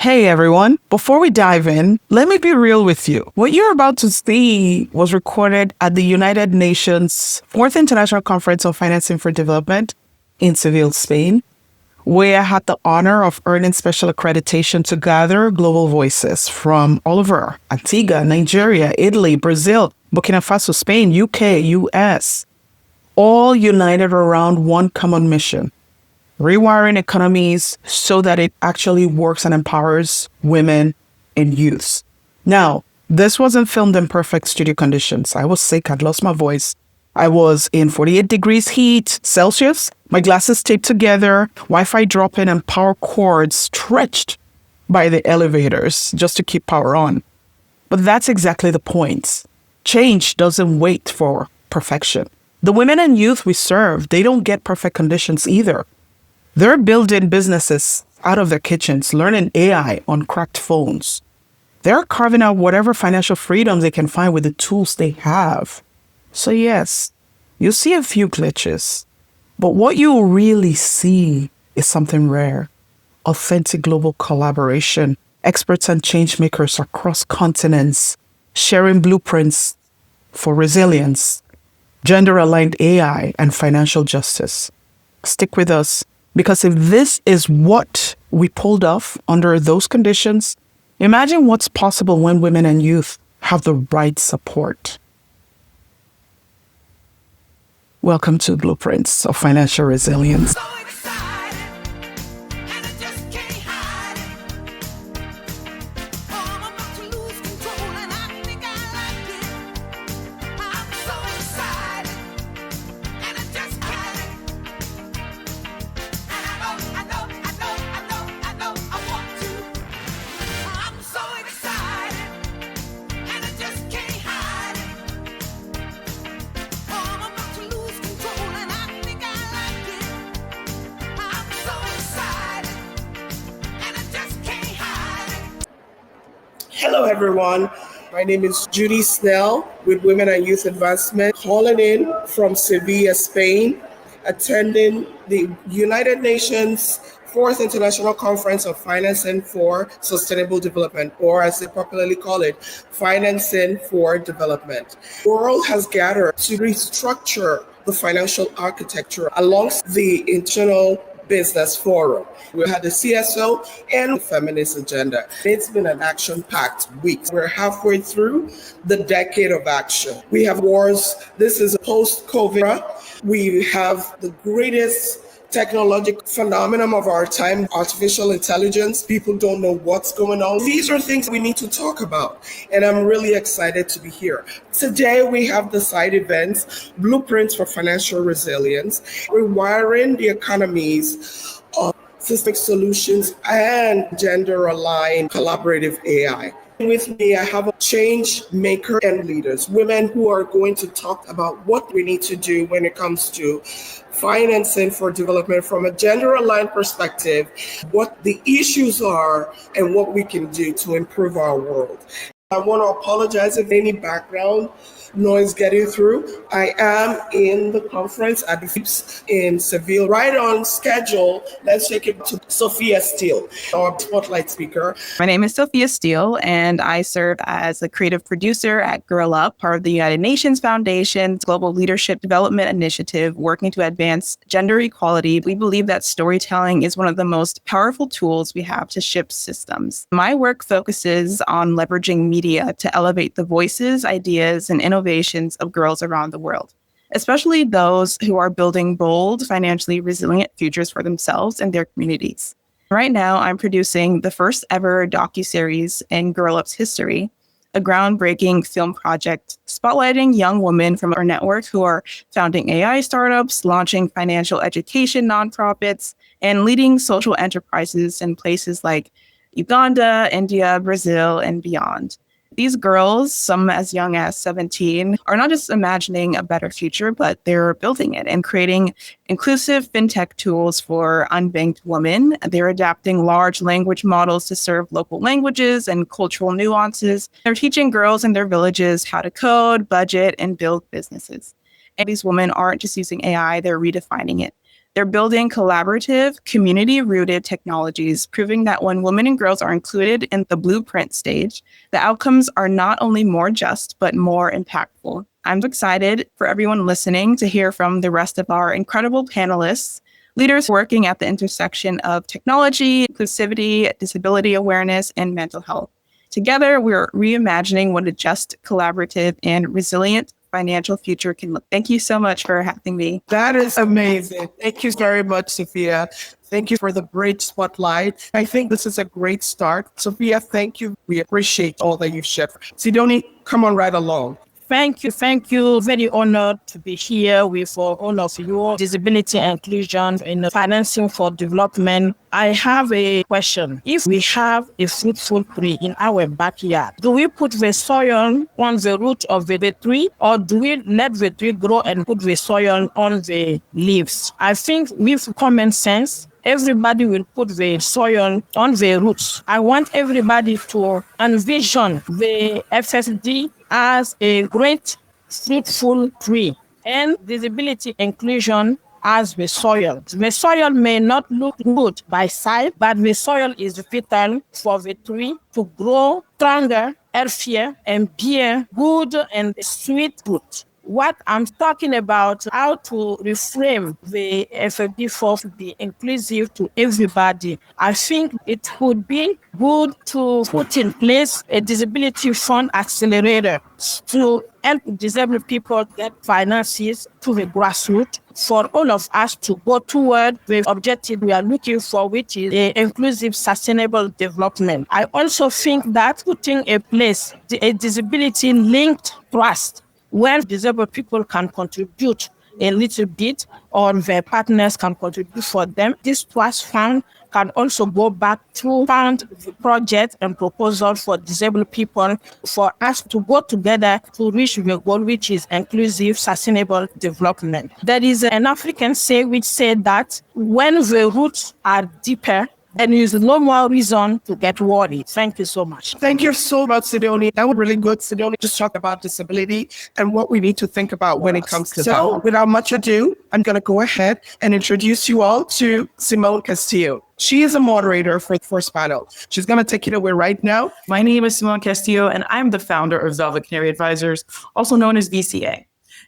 Hey everyone, before we dive in, let me be real with you. What you're about to see was recorded at the United Nations Fourth International Conference on Financing for Development in Seville, Spain, where I had the honor of earning special accreditation to gather global voices from all over Antigua, Nigeria, Italy, Brazil, Burkina Faso, Spain, UK, US, all united around one common mission: rewiring economies so that it actually works and empowers women and youths. Now, this wasn't filmed in perfect studio conditions. I was sick, I'd lost my voice. I was in 48 degrees heat Celsius, my glasses taped together, Wi-Fi dropping, and power cords stretched by the elevators just to keep power on. But that's exactly the point. Change doesn't wait for perfection. The women and youth we serve, they don't get perfect conditions either. They're building businesses out of their kitchens, learning AI on cracked phones. They're carving out whatever financial freedom they can find with the tools they have. So yes, you see a few glitches, but what you really see is something rare: authentic global collaboration, experts and changemakers across continents, sharing blueprints for resilience, gender-aligned AI, and financial justice. Stick with us, because if this is what we pulled off under those conditions, imagine what's possible when women and youth have the right support. Welcome to Blueprints of Financial Resilience. Hello, everyone. My name is Judy Snell with Women and Youth Advancement, calling in from Seville, Spain, attending the United Nations Fourth International Conference of Financing for Sustainable Development, or as they popularly call it, Financing for Development. The world has gathered to restructure the financial architecture alongside the International Business Forum. We had the CSO and the feminist agenda. It's been an action-packed week. We're halfway through the decade of action. We have wars. This is a post-COVID era. We have the greatest technological phenomenon of our time, artificial intelligence. People don't know what's going on. These are things we need to talk about, and I'm really excited to be here. Today, we have the side events, Blueprints for Financial Resilience, Rewiring the Economies of Systemic Solutions, and Gender-Aligned Collaborative AI. With me, I have a change maker and leaders, women who are going to talk about what we need to do when it comes to financing for development from a gender-aligned perspective, what the issues are, and what we can do to improve our world. I want to apologize if any background noise getting through. I am in the conference at the FfD4 in Seville, right on schedule. Let's take it to Sophia Steele, our spotlight speaker. My name is Sophia Steele, and I serve as a creative producer at Girl Up, part of the United Nations Foundation's Global Leadership Development Initiative, working to advance gender equality. We believe that storytelling is one of the most powerful tools we have to shift systems. My work focuses on leveraging media to elevate the voices, ideas, and innovations of girls around the world, especially those who are building bold, financially resilient futures for themselves and their communities. Right now, I'm producing the first ever docuseries in Girl Up's history, a groundbreaking film project spotlighting young women from our network who are founding AI startups, launching financial education nonprofits, and leading social enterprises in places like Uganda, India, Brazil, and beyond. These girls, some as young as 17, are not just imagining a better future, but they're building it and creating inclusive fintech tools for unbanked women. They're adapting large language models to serve local languages and cultural nuances. They're teaching girls in their villages how to code, budget, and build businesses. And these women aren't just using AI, they're redefining it. They're building collaborative, community-rooted technologies, proving that when women and girls are included in the blueprint stage, the outcomes are not only more just, but more impactful. I'm excited for everyone listening to hear from the rest of our incredible panelists, leaders working at the intersection of technology, inclusivity, disability awareness, and mental health. Together, we're reimagining what a just, collaborative, and resilient financial future can look. Thank you so much for having me. That is amazing. Thank you very much, Sophia. Thank you for the great spotlight. I think this is a great start. Sophia, thank you. We appreciate all that you've shared. Sidoni, come on right along. Thank you. Very honored to be here with all of you. Disability inclusion in financing for development. I have a question. If we have a fruitful tree in our backyard, do we put the soil on the root of the tree, or do we let the tree grow and put the soil on the leaves? I think with common sense, everybody will put the soil on the roots. I want everybody to envision the FfD as a great fruitful tree and disability inclusion as the soil. The soil may not look good by sight, but the soil is vital for the tree to grow stronger, healthier, and bear good and sweet fruit. What I'm talking about, how to reframe the FfD4 to be inclusive to everybody. I think it would be good to put in place a disability fund accelerator to help disabled people get finances to the grassroots for all of us to go toward the objective we are looking for, which is inclusive, sustainable development. I also think that putting in place a disability-linked trust where disabled people can contribute a little bit or their partners can contribute for them. This trust fund can also go back to fund the project and proposal for disabled people for us to go together to reach the goal, which is inclusive, sustainable development. There is an African saying which said that when the roots are deeper, and there's no more reason to get worried. Thank you so much. Thank you so much, Sidoni. That was really good. Sidoni just talked about disability and what we need to think about when it comes to that. So without much ado, I'm going to go ahead and introduce you all to Simone Castillo. She is a moderator for the first panel. She's going to take it away right now. My name is Simone Castillo, and I'm the founder of Velvet Canary Advisors, also known as VCA.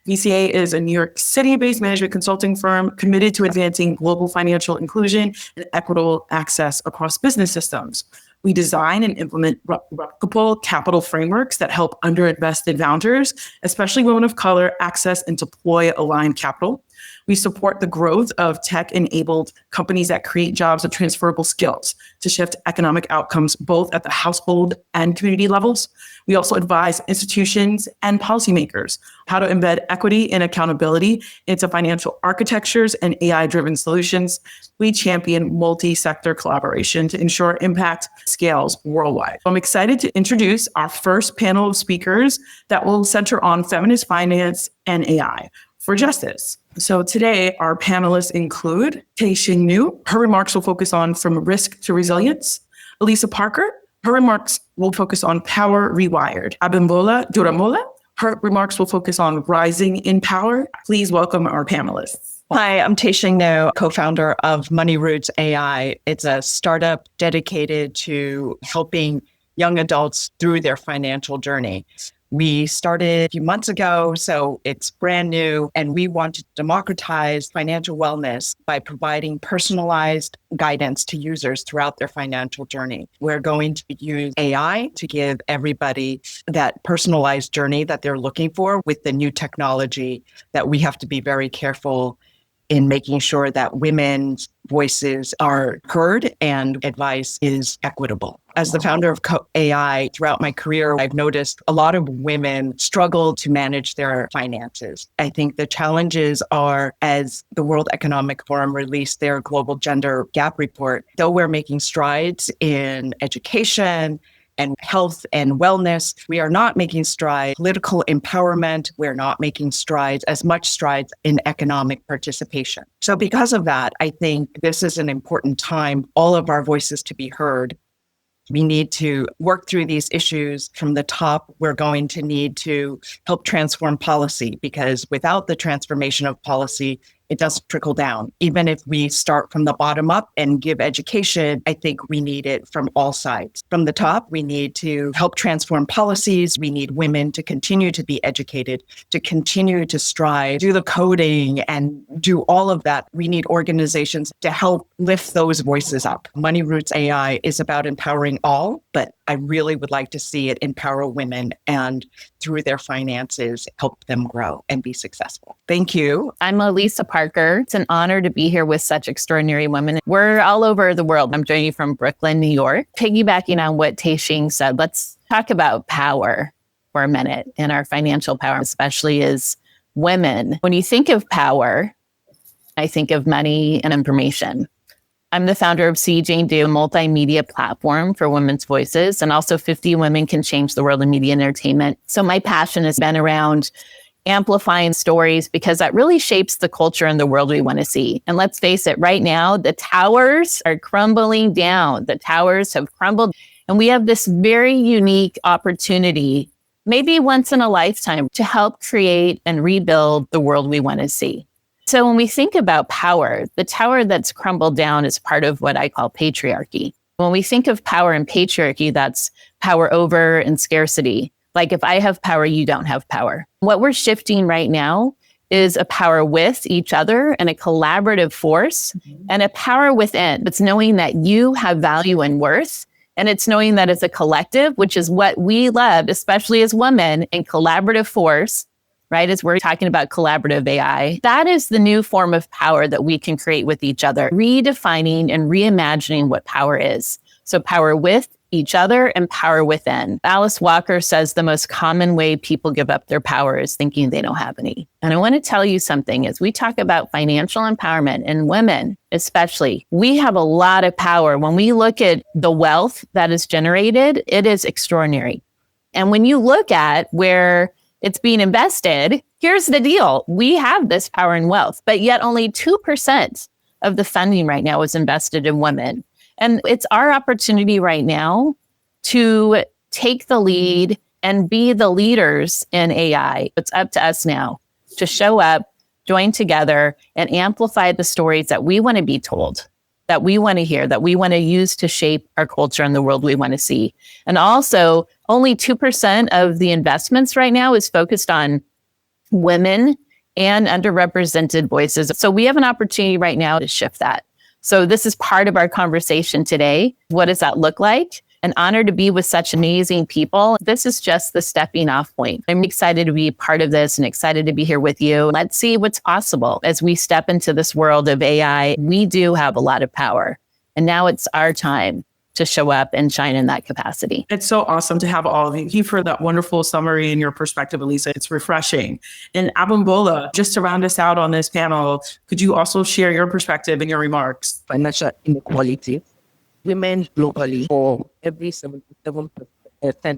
VCA is a New York City-based management consulting firm committed to advancing global financial inclusion and equitable access across business systems. We design and implement replicable capital frameworks that help underinvested founders, especially women of color, access and deploy aligned capital. We support the growth of tech-enabled companies that create jobs and transferable skills to shift economic outcomes both at the household and community levels. We also advise institutions and policymakers how to embed equity and accountability into financial architectures and AI-driven solutions. We champion multi-sector collaboration to ensure impact scales worldwide. I'm excited to introduce our first panel of speakers that will center on feminist finance and AI for justice. So today, our panelists include Tae-Shin New. Her remarks will focus on from risk to resilience. Elisa Parker. Her remarks will focus on power rewired. Abimbola Duramola. Her remarks will focus on rising in power. Please welcome our panelists. Hi, I'm Tae-Shin New, co-founder of Money Roots AI. It's a startup dedicated to helping young adults through their financial journey. We started a few months ago, so it's brand new, and we want to democratize financial wellness by providing personalized guidance to users throughout their financial journey. We're going to use AI to give everybody that personalized journey that they're looking for with the new technology that we have to be very careful in making sure that women's voices are heard and advice is equitable. As the founder of AI, throughout my career, I've noticed a lot of women struggle to manage their finances. I think the challenges are, as the World Economic Forum released their global gender gap report, though we're making strides in education and health and wellness, we are not making strides. Political empowerment, we're not making as much strides in economic participation. So because of that, I think this is an important time, all of our voices to be heard. We need to work through these issues from the top. We're going to need to help transform policy, because without the transformation of policy, it does trickle down. Even if we start from the bottom up and give education, I think we need it from all sides. From the top, we need to help transform policies. We need women to continue to be educated, to continue to strive, do the coding and do all of that. We need organizations to help lift those voices up. Money Roots AI is about empowering all, but I really would like to see it empower women and through their finances, help them grow and be successful. Thank you. I'm Elisa Parker. It's an honor to be here with such extraordinary women. We're all over the world. I'm joining you from Brooklyn, New York. Piggybacking on what Taishing said, let's talk about power for a minute and our financial power, especially as women. When you think of power, I think of money and information. I'm the founder of See Jane Do, a multimedia platform for women's voices, and also 50 Women Can Change the World in Media and Entertainment. So my passion has been around amplifying stories because that really shapes the culture and the world we want to see. And let's face it, right now, the towers are crumbling down. The towers have crumbled. And we have this very unique opportunity, maybe once in a lifetime, to help create and rebuild the world we want to see. So when we think about power, the tower that's crumbled down is part of what I call patriarchy. When we think of power and patriarchy, that's power over and scarcity. Like if I have power, you don't have power. What we're shifting right now is a power with each other and a collaborative force and a power within. It's knowing that you have value and worth. And it's knowing that as a collective, which is what we love, especially as women, in collaborative force, right? As we're talking about collaborative AI, that is the new form of power that we can create with each other, redefining and reimagining what power is. So power with each other and power within. Alice Walker says the most common way people give up their power is thinking they don't have any. And I want to tell you something, as we talk about financial empowerment and women, especially, we have a lot of power. When we look at the wealth that is generated, it is extraordinary. And when you look at where it's being invested, here's the deal. We have this power and wealth, but yet only 2% of the funding right now is invested in women. And it's our opportunity right now to take the lead and be the leaders in AI. It's up to us now to show up, join together, and amplify the stories that we want to be told, that we want to hear, that we want to use to shape our culture and the world we want to see. And also, only 2% of the investments right now is focused on women and underrepresented voices. So we have an opportunity right now to shift that. So this is part of our conversation today. What does that look like? An honor to be with such amazing people. This is just the stepping off point. I'm excited to be part of this and excited to be here with you. Let's see what's possible as we step into this world of AI. We do have a lot of power. And now it's our time to show up and shine in that capacity. It's so awesome to have all of you. Thank you for that wonderful summary and your perspective, Elisa. It's refreshing. And Abimbola, just to round us out on this panel, could you also share your perspective and your remarks? Financial inequality. Women globally, for every 77%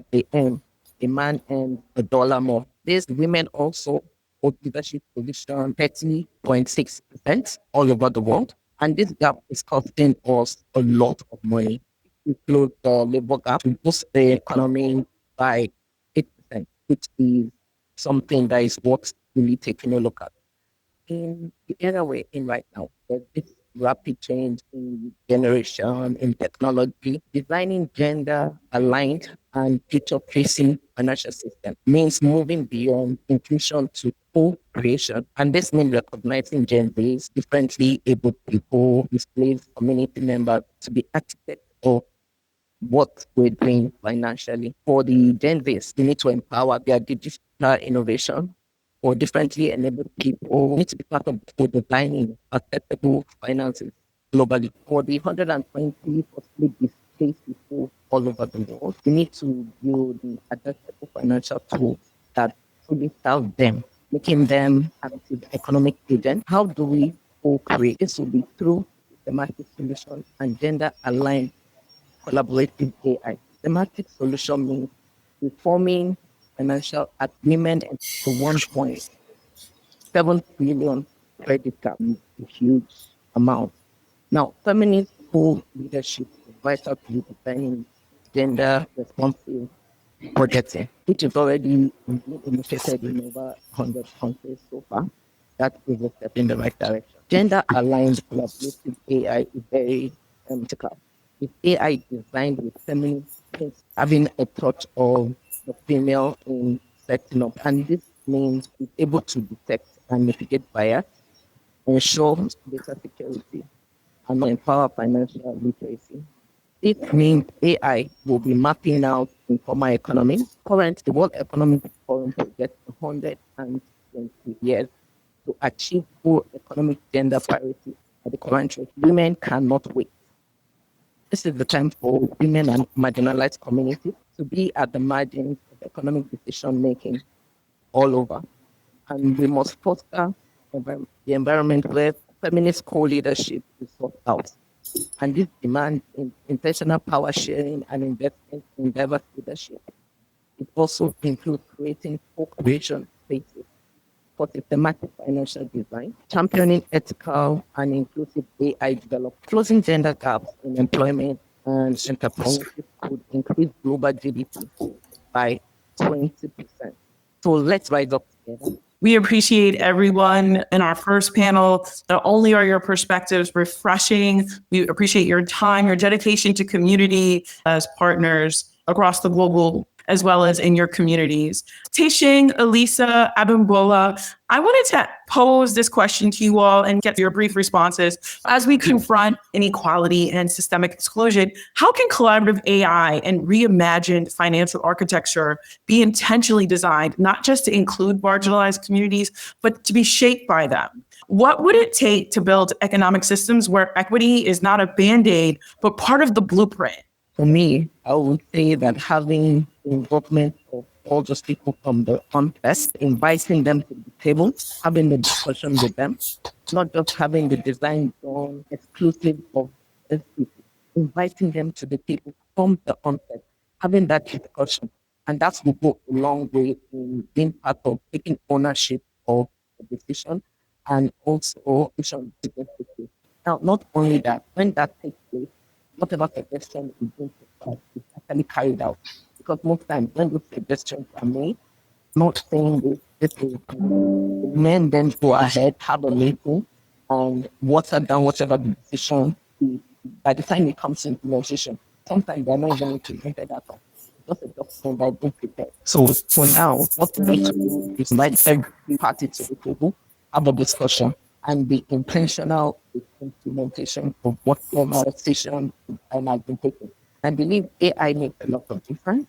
they earn, a man earns $1 more. These women also hold leadership position 30.6% all over the world. And this gap is costing us a lot of money. We close the labor gap, we boost the economy by 8%, which is something that is worth really taking a look at. In the era we're in right now, there's this rapid change in generation, in technology. Designing gender-aligned and future-facing financial system means moving beyond inclusion to co-creation. And this means recognizing Gen Zs, differently able people, displaced community members to be architects of what we're doing financially. For the Gen Zs, we need to empower their digital innovation. For differently enabled people, we need to be part of designing accessible finances globally. For the 120 possibly displaced people all over the world, we need to build the accessible financial tools that truly serve them, making them active economic agents. How do we co-create? This will be through thematic solutions and gender-aligned collaborative AI. Thematic solution means reforming financial agreement to 1.7 trillion credit card, a huge amount. Now, feminist leadership is vital to designing gender responsive budgeting, which is already initiated in over 100 countries so far. that is a step in the right direction. Gender-aligned collaborative AI is very critical. With AI designed with feminine things, having a touch of the female in setting up, and this means it's able to detect and mitigate bias, ensure data security, and empower financial literacy. It means AI will be mapping out informal economy. Current, the World Economic Forum projects 120 years to achieve full economic gender parity at the current rate. Women cannot wait. This is the time for women and marginalized communities to be at the margins of economic decision making all over. And we must foster the environment where feminist co-leadership is sought out. And this demands intentional power sharing and investment in diverse leadership. It also includes creating co-creation spaces for systematic financial design, championing ethical and inclusive AI development, closing gender gaps in employment and entrepreneurship could increase global GDP by 20%. So let's rise up together. We appreciate everyone in our first panel. Not only are your perspectives refreshing, we appreciate your time, your dedication to community as partners across the global, as well as in your communities. Teshing, Elisa, Abimbola, I wanted to pose this question to you all and get your brief responses. As we confront inequality and systemic exclusion, how can collaborative AI and reimagined financial architecture be intentionally designed, not just to include marginalized communities, but to be shaped by them? What would it take to build economic systems where equity is not a Band-Aid, but part of the blueprint? For me, I would say that having the involvement of all those people from the onset, inviting them to the table, having the discussion with them, not just having the design done exclusive of these people, inviting them to the table from the onset, having that discussion. And that will go a long way in being part of taking ownership of the decision and also decision. Now, not only that, when that takes place, whatever suggestion is being proposed is actually carried out. Because most times when those suggestions are made, not saying this is men then go ahead, have a meeting, and water down whatever the decision is. By the time it comes to implementation, sometimes they're not even implemented at all. Just a document that being prepared. So for now, what we need to do is invite every party to the table, have a discussion, and be intentional with implementation of what conversation might be taken. I believe AI makes a lot of difference.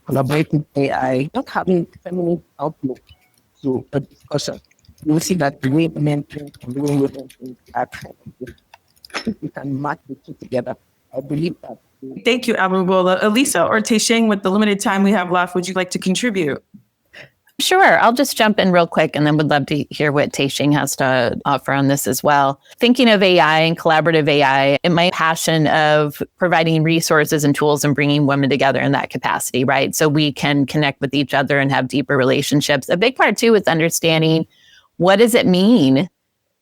Collaborating AI, not having feminine outlook to a discussion. You will see that the way men think and the way women think are kind of different. If we can match the two together, I believe that. Thank you, Abimbola. Elisa or Teshing, with the limited time we have left, would you like to contribute? Sure. I'll just jump in real quick and then would love to hear what Teshing has to offer on this as well. Thinking of AI and collaborative AI, and my passion of providing resources and tools and bringing women together in that capacity, right? So we can connect with each other and have deeper relationships. A big part too is understanding what does it mean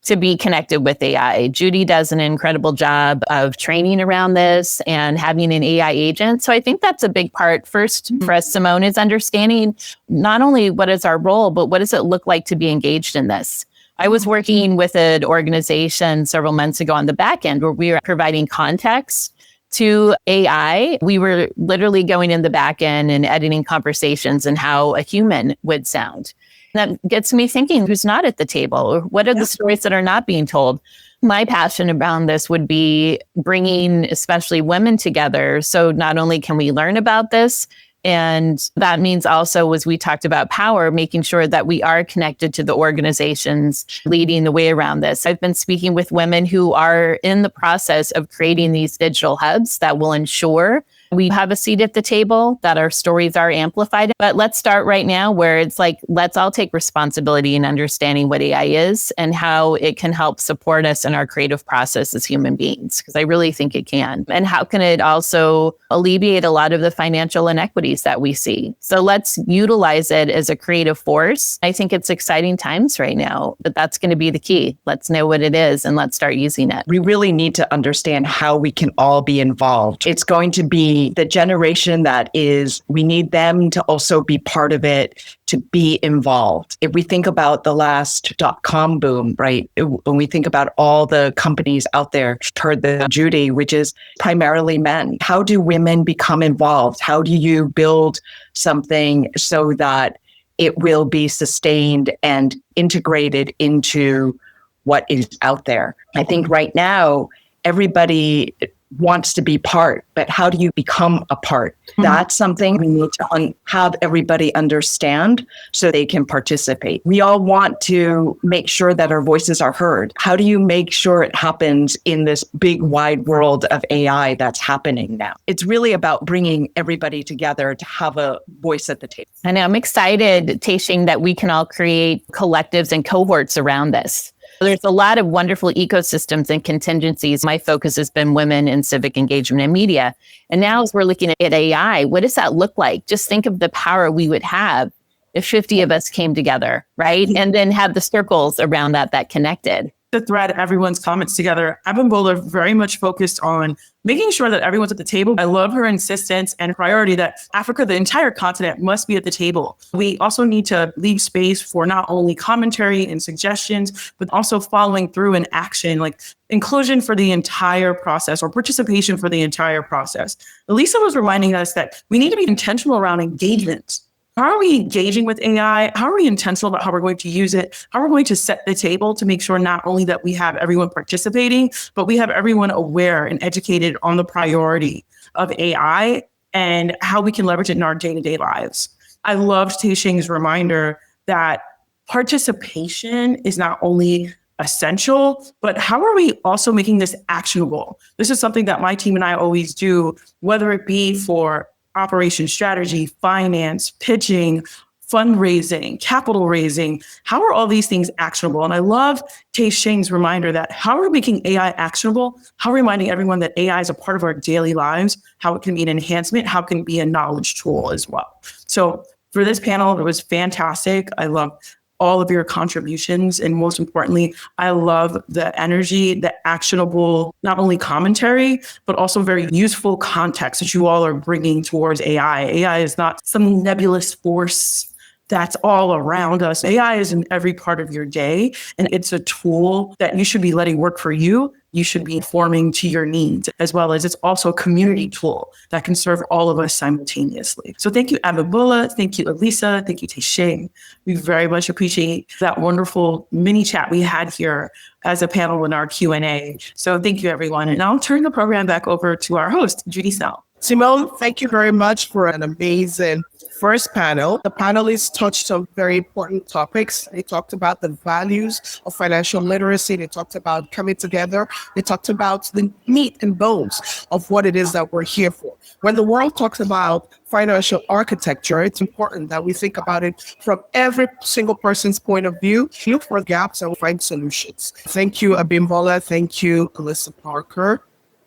to be connected with AI. Judy does an incredible job of training around this and having an AI agent. So I think that's a big part. First for us, Simone, is understanding not only what is our role, but what does it look like to be engaged in this? I was working with an organization several months ago on the back end where we were providing context to AI. We were literally going in the back end and editing conversations and how a human would sound. That gets me thinking, who's not at the table? What are the stories that are not being told? My passion around this would be bringing especially women together. So not only can we learn about this, and that means also, as we talked about power, making sure that we are connected to the organizations leading the way around this. I've been speaking with women who are in the process of creating these digital hubs that will ensure we have a seat at the table, that our stories are amplified. But let's start right now where it's like, let's all take responsibility in understanding what AI is and how it can help support us in our creative process as human beings, because I really think it can. And how can it also alleviate a lot of the financial inequities that we see? So let's utilize it as a creative force. I think it's exciting times right now, but that's going to be the key. Let's know what it is and let's start using it. We really need to understand how we can all be involved. It's going to be be the generation that is, we need them to also be part of it, to be involved. If we think about the last .com boom, right? When we think about all the companies out there, heard the Judy, which is primarily men. How do women become involved? How do you build something so that it will be sustained and integrated into what is out there? I think right now, everybody wants to be part, but how do you become a part? That's something we need to have everybody understand so they can participate. We all want to make sure that our voices are heard. How do you make sure it happens in this big wide world of AI that's happening now? It's really about bringing everybody together to have a voice at the table. I know I'm excited, Taishing, that we can all create collectives and cohorts around this. There's a lot of wonderful ecosystems and contingencies. My focus has been women in civic engagement and media. And now as we're looking at AI, what does that look like? Just think of the power we would have if 50 of us came together, right? And then have the circles around that connected. To thread everyone's comments together, Abimbola very much focused on making sure that everyone's at the table. I love her insistence and priority that Africa, the entire continent, must be at the table. We also need to leave space for not only commentary and suggestions, but also following through in action, like inclusion for the entire process or participation for the entire process. Elisa was reminding us that we need to be intentional around engagement. How are we engaging with AI? How are we intentional about how we're going to use it? How are we going to set the table to make sure not only that we have everyone participating, but we have everyone aware and educated on the priority of AI and how we can leverage it in our day-to-day lives. I loved Taishing's reminder that participation is not only essential, but how are we also making this actionable? This is something that my team and I always do, whether it be for operation strategy, finance, pitching, fundraising, capital raising. How are all these things actionable? And I love Taishing's reminder that how are we making AI actionable? How are we reminding everyone that AI is a part of our daily lives, how it can be an enhancement, how it can be a knowledge tool as well. So for this panel, it was fantastic. I love all of your contributions. And most importantly, I love the energy, the actionable, not only commentary, but also very useful context that you all are bringing towards AI. AI is not some nebulous force that's all around us. AI is in every part of your day, and it's a tool that you should be letting work for you. You should be informing to your needs, as well as it's also a community tool that can serve all of us simultaneously. So thank you, Abimbola. Thank you, Elisa. Thank you, Taishing. We very much appreciate that wonderful mini chat we had here as a panel in our Q&A. So thank you, everyone. And I'll turn the program back over to our host, Judy Snell. Simone, thank you very much for an amazing first panel. The panelists touched on very important topics. They talked about the values of financial literacy. They talked about coming together. They talked about the meat and bones of what it is that we're here for. When the world talks about financial architecture, it's important that we think about it from every single person's point of view, look for gaps and find solutions. Thank you, Abimbola. Thank you, Alyssa Parker.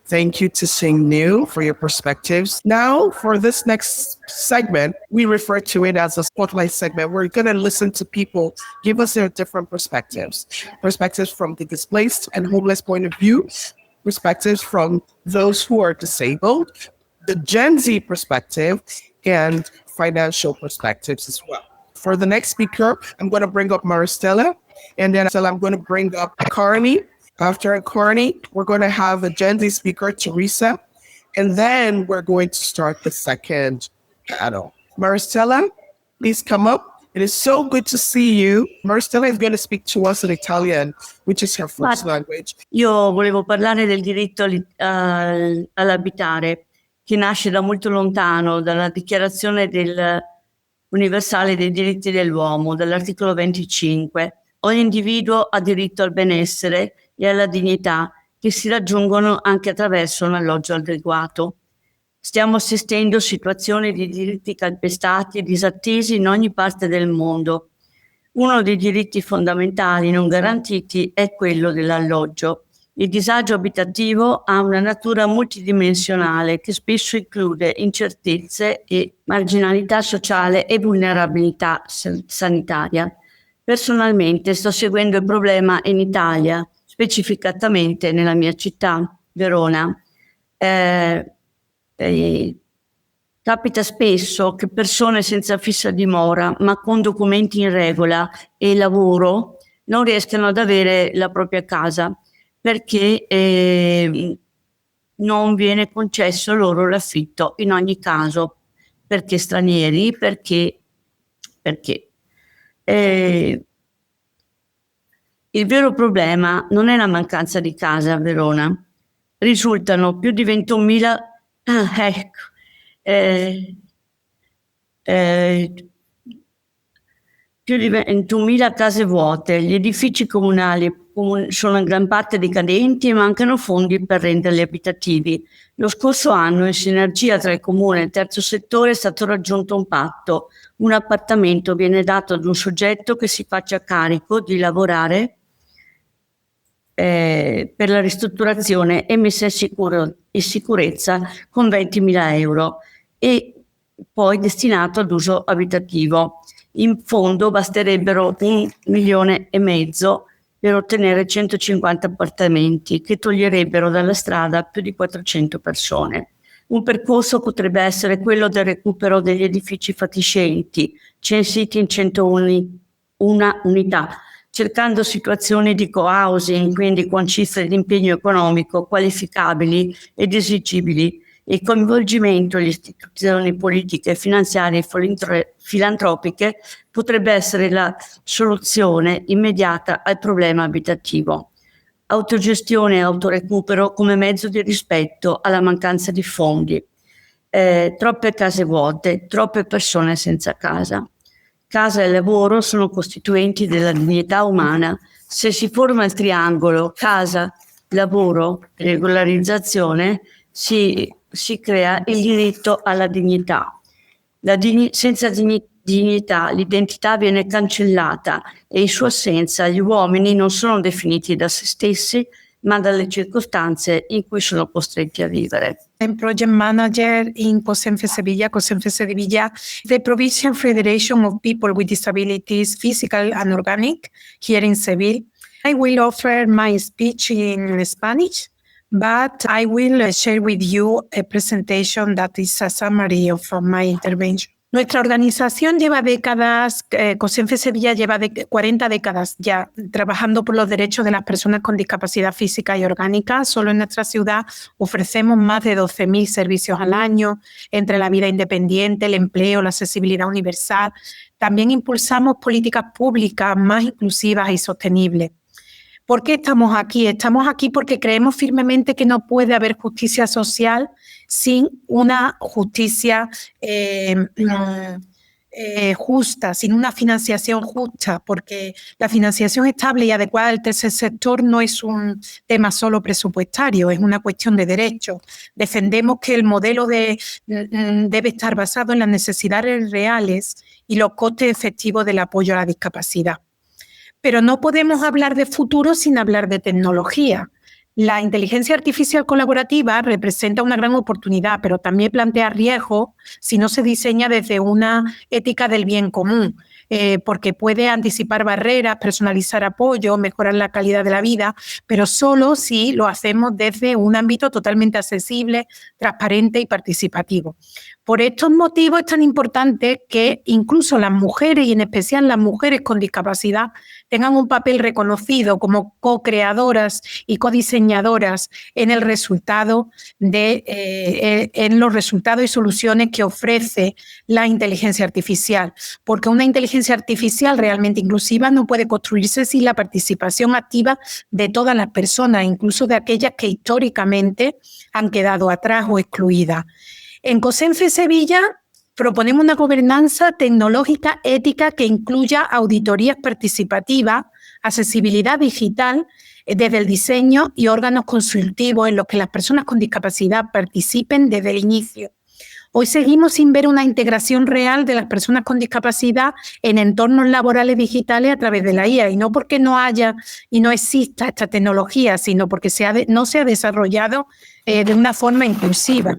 Thank you to Sing New for your perspectives. Now, for this next segment, we refer to it as a spotlight segment. We're going to listen to people give us their different perspectives. Perspectives from the displaced and homeless point of view, perspectives from those who are disabled, the Gen Z perspective, and financial perspectives as well. For the next speaker, I'm going to bring up Maristella, and then I'm going to bring up Carney. After Carney, we're going to have a Gen Z speaker, Teresa, and then we're going to start the second panel. Maristella, please come up. It is so good to see you. Maristella is going to speak to us in Italian, which is her first language. Io volevo parlare del diritto all'abitare, che nasce da molto lontano, dalla Dichiarazione universale dei diritti dell'uomo, dall'articolo 25. Ogni individuo ha diritto al benessere e alla dignità che si raggiungono anche attraverso un alloggio adeguato. Stiamo assistendo a situazioni di diritti calpestati e disattesi in ogni parte del mondo. Uno dei diritti fondamentali non garantiti è quello dell'alloggio. Il disagio abitativo ha una natura multidimensionale che spesso include incertezze e marginalità sociale e vulnerabilità sanitaria. Personalmente sto seguendo il problema in Italia, specificatamente nella mia città, Verona. Capita spesso che persone senza fissa dimora, ma con documenti in regola e lavoro, non riescano ad avere la propria casa perché non viene concesso loro l'affitto in ogni caso, perché stranieri, perché. Il vero problema non è la mancanza di case a Verona. Risultano più di 21.000 più di 21.000 case vuote, gli edifici comunali sono in gran parte decadenti e mancano fondi per renderli abitativi. Lo scorso anno, in sinergia tra il Comune e il terzo settore, è stato raggiunto un patto. Un appartamento viene dato ad un soggetto che si faccia carico di lavorare per la ristrutturazione e messa in sicurezza con 20.000 euro e poi destinato ad uso abitativo. In fondo basterebbero 1,5 milioni per ottenere 150 appartamenti che toglierebbero dalla strada più di 400 persone. Un percorso potrebbe essere quello del recupero degli edifici fatiscenti, censiti in 101 unità, cercando situazioni di co-housing, quindi con cifre di impegno economico qualificabili ed esigibili, e il coinvolgimento delle istituzioni politiche, finanziarie e filantropiche potrebbe essere la soluzione immediata al problema abitativo. Autogestione e autorecupero come mezzo di rispetto alla mancanza di fondi. Troppe case vuote, troppe persone senza casa. Casa e lavoro sono costituenti della dignità umana. Se si forma il triangolo casa, lavoro, regolarizzazione, si crea il diritto alla dignità. Senza dignità l'identità viene cancellata e in sua assenza gli uomini non sono definiti da se stessi, ma dalle circostanze in cui sono costretti a vivere. I'm project manager in COSENFE Sevilla. COSENFE Sevilla, the Provincial Federation of People with Disabilities, Physical and Organic, here in Seville. I will offer my speech in Spanish, but I will share with you a presentation that is a summary of my intervention. Nuestra organización lleva décadas, COSENFE Sevilla lleva 40 décadas ya trabajando por los derechos de las personas con discapacidad física y orgánica. Solo en nuestra ciudad ofrecemos más de 12.000 servicios al año, entre la vida independiente, el empleo, la accesibilidad universal. También impulsamos políticas públicas más inclusivas y sostenibles. ¿Por qué estamos aquí? Estamos aquí porque creemos firmemente que no puede haber justicia social sin una justicia justa, sin una financiación justa, porque la financiación estable y adecuada del tercer sector no es un tema solo presupuestario, es una cuestión de derechos. Defendemos que el modelo debe estar basado en las necesidades reales y los costes efectivos del apoyo a la discapacidad. Pero no podemos hablar de futuro sin hablar de tecnología. La inteligencia artificial colaborativa representa una gran oportunidad, pero también plantea riesgos si no se diseña desde una ética del bien común, porque puede anticipar barreras, personalizar apoyo, mejorar la calidad de la vida, pero solo si lo hacemos desde un ámbito totalmente accesible, transparente y participativo. Por estos motivos es tan importante que incluso las mujeres, y en especial las mujeres con discapacidad, tengan un papel reconocido como co-creadoras y codiseñadoras en el resultado en los resultados y soluciones que ofrece la inteligencia artificial, porque una inteligencia artificial realmente inclusiva no puede construirse sin la participación activa de todas las personas, incluso de aquellas que históricamente han quedado atrás o excluidas. En COSENFE Sevilla proponemos una gobernanza tecnológica ética que incluya auditorías participativas, accesibilidad digital desde el diseño y órganos consultivos en los que las personas con discapacidad participen desde el inicio. Hoy seguimos sin ver una integración real de las personas con discapacidad en entornos laborales digitales a través de la IA, y no porque no haya y no exista esta tecnología, sino porque no se ha desarrollado de una forma inclusiva.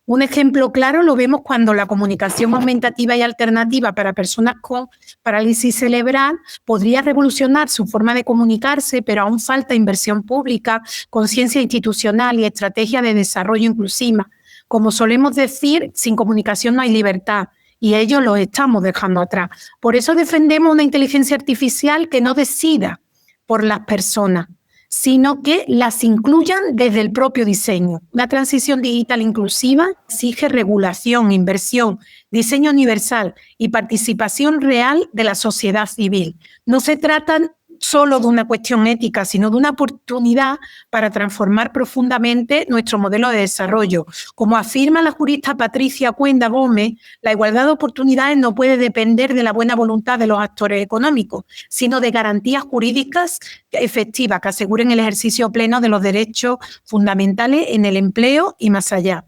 Un ejemplo claro lo vemos cuando la comunicación aumentativa y alternativa para personas con parálisis cerebral podría revolucionar su forma de comunicarse, pero aún falta inversión pública, conciencia institucional y estrategia de desarrollo inclusiva. Como solemos decir, sin comunicación no hay libertad. Y ellos los estamos dejando atrás. Por eso defendemos una inteligencia artificial que no decida por las personas, sino que las incluyan desde el propio diseño. La transición digital inclusiva exige regulación, inversión, diseño universal y participación real de la sociedad civil. No se trata solo de una cuestión ética, sino de una oportunidad para transformar profundamente nuestro modelo de desarrollo. Como afirma la jurista Patricia Cuenda Gómez, la igualdad de oportunidades no puede depender de la buena voluntad de los actores económicos, sino de garantías jurídicas efectivas que aseguren el ejercicio pleno de los derechos fundamentales en el empleo y más allá.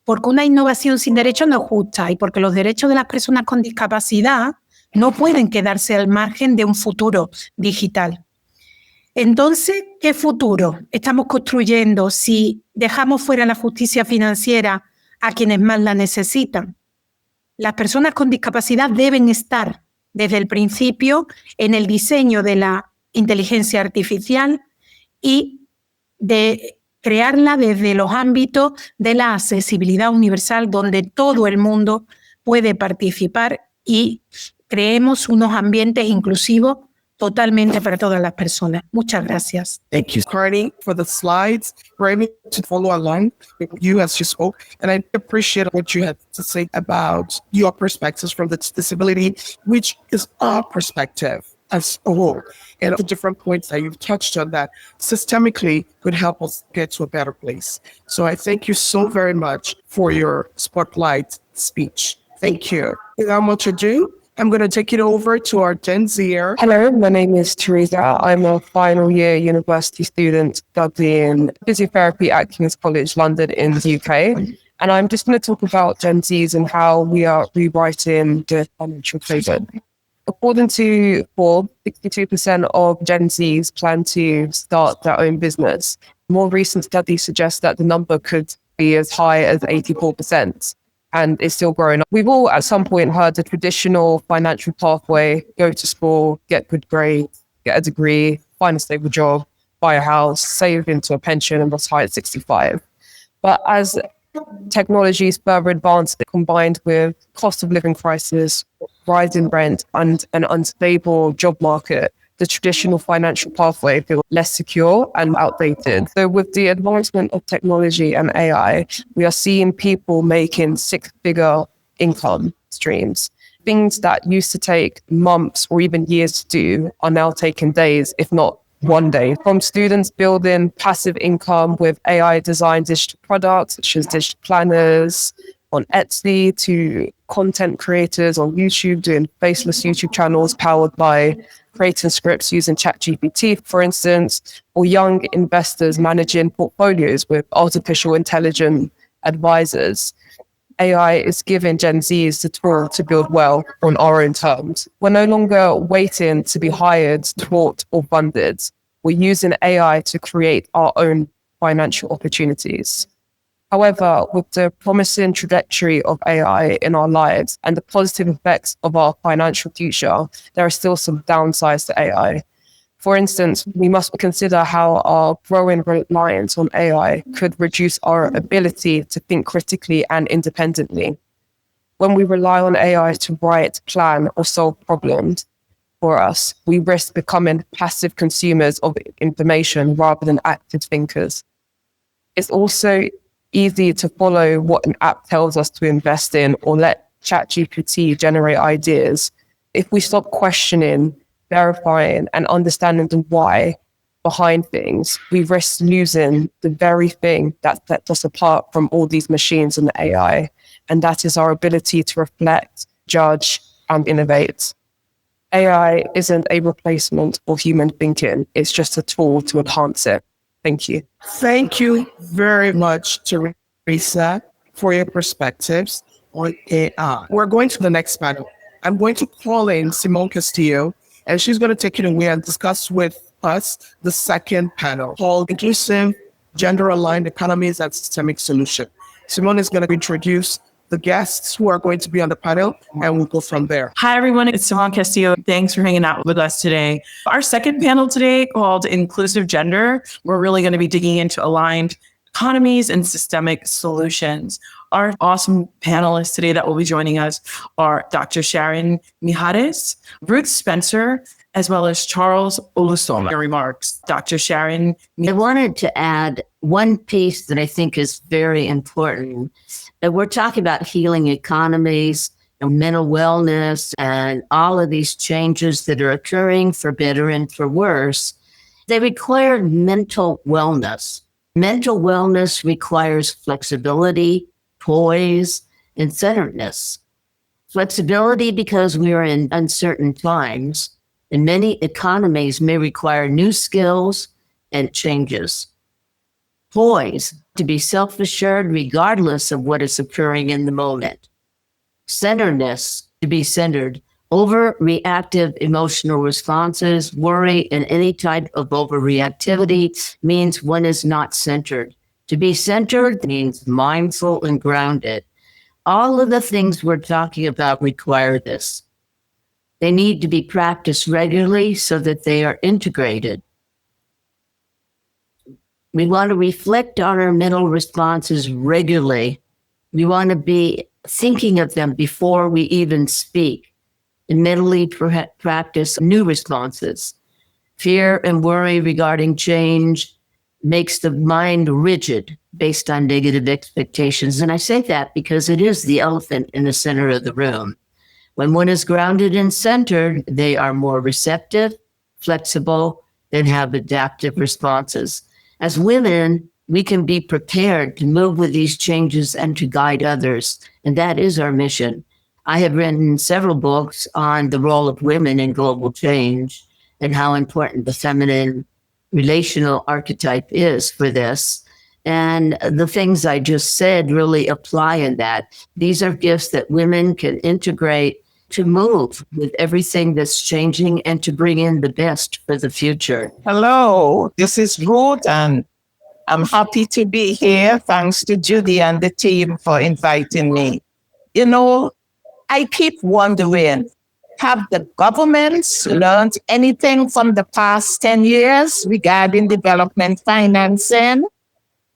Porque una innovación sin derechos no es justa y porque los derechos de las personas con discapacidad no pueden quedarse al margen de un futuro digital. Entonces, ¿qué futuro estamos construyendo si dejamos fuera la justicia financiera a quienes más la necesitan? Las personas con discapacidad deben estar desde el principio en el diseño de la inteligencia artificial y de crearla desde los ámbitos de la accesibilidad universal, donde todo el mundo puede participar y creemos unos ambientes inclusivos totalmente para todas las personas. Muchas gracias. Thank you, Carney, for the slides. We're able to follow along with you as you spoke. And I appreciate what you had to say about your perspectives from the disability, which is our perspective as a whole. And the different points that you've touched on that systemically could help us get to a better place. So I thank you so very much for your spotlight speech. Thank you. Without much ado, I'm going to take it over to our Gen Zer. Hello, my name is Teresa. I'm a final year university student studying physiotherapy at King's College London in the UK. And I'm just going to talk about Gen Zs and how we are rewriting the financial code. According to Forbes, 62% of Gen Zs plan to start their own business. More recent studies suggest that the number could be as high as 84%. And it's still growing. We've all at some point heard the traditional financial pathway: go to school, get good grades, get a degree, find a stable job, buy a house, save into a pension and retire at 65. But as technologies further advanced, combined with cost of living crisis, rising rent and an unstable job market, the traditional financial pathway feels less secure and outdated. So with the advancement of technology and AI, we are seeing people making six-figure income streams. Things that used to take months or even years to do are now taking days, if not one day. From students building passive income with AI-designed digital products, such as digital planners on Etsy, to content creators on YouTube doing faceless YouTube channels powered by creating scripts using ChatGPT, for instance, or young investors managing portfolios with artificial intelligence advisors. AI is giving Gen Zs the tool to build wealth on our own terms. We're no longer waiting to be hired, taught, or funded. We're using AI to create our own financial opportunities. However, with the promising trajectory of AI in our lives and the positive effects of our financial future, there are still some downsides to AI. For instance, we must consider how our growing reliance on AI could reduce our ability to think critically and independently. When we rely on AI to write, plan, or solve problems for us, we risk becoming passive consumers of information rather than active thinkers. It's also easy to follow what an app tells us to invest in or let ChatGPT generate ideas. If we stop questioning, verifying, and understanding the why behind things, we risk losing the very thing that sets us apart from all these machines and the AI, and that is our ability to reflect, judge, and innovate. AI isn't a replacement for human thinking. It's just a tool to enhance it. Thank you. Thank you very much, Teresa, for your perspectives on AI. We're going to the next panel. I'm going to call in Simone Castillo, and she's going to take it away and discuss with us the second panel called Inclusive, Gender-Aligned Economies and Systemic Solution. Simone is going to introduce the guests who are going to be on the panel, and we'll go from there. Hi, everyone. It's Simone Castillo. Thanks for hanging out with us today. Our second panel today, called Inclusive Gender, we're really going to be digging into aligned economies and systemic solutions. Our awesome panelists today that will be joining us are Dr. Sharon Mijares, Ruth Spencer, as well as Charles Olusoma. Your remarks, Dr. Sharon. I wanted to add one piece that I think is very important. That we're talking about healing economies, mental wellness, and all of these changes that are occurring for better and for worse. They require mental wellness. Mental wellness requires flexibility, poise, and centeredness. Flexibility because we are in uncertain times, and many economies may require new skills and changes. Poise, to be self-assured regardless of what is occurring in the moment. Centeredness, to be centered. Overreactive emotional responses, worry, and any type of overreactivity means one is not centered. To be centered means mindful and grounded. All of the things we're talking about require this. They need to be practiced regularly so that they are integrated. We want to reflect on our mental responses regularly. We want to be thinking of them before we even speak, and mentally practice new responses. Fear and worry regarding change makes the mind rigid based on negative expectations. And I say that because it is the elephant in the center of the room. When one is grounded and centered, they are more receptive, flexible, and have adaptive responses. As women, we can be prepared to move with these changes and to guide others. And that is our mission. I have written several books on the role of women in global change and how important the feminine relational archetype is for this. And the things I just said really apply in that. These are gifts that women can integrate to move with everything that's changing and to bring in the best for the future. Hello, this is Ruth, and I'm happy to be here. Thanks to Judy and the team for inviting me. You know, I keep wondering, have the governments learned anything from the past 10 years regarding development financing?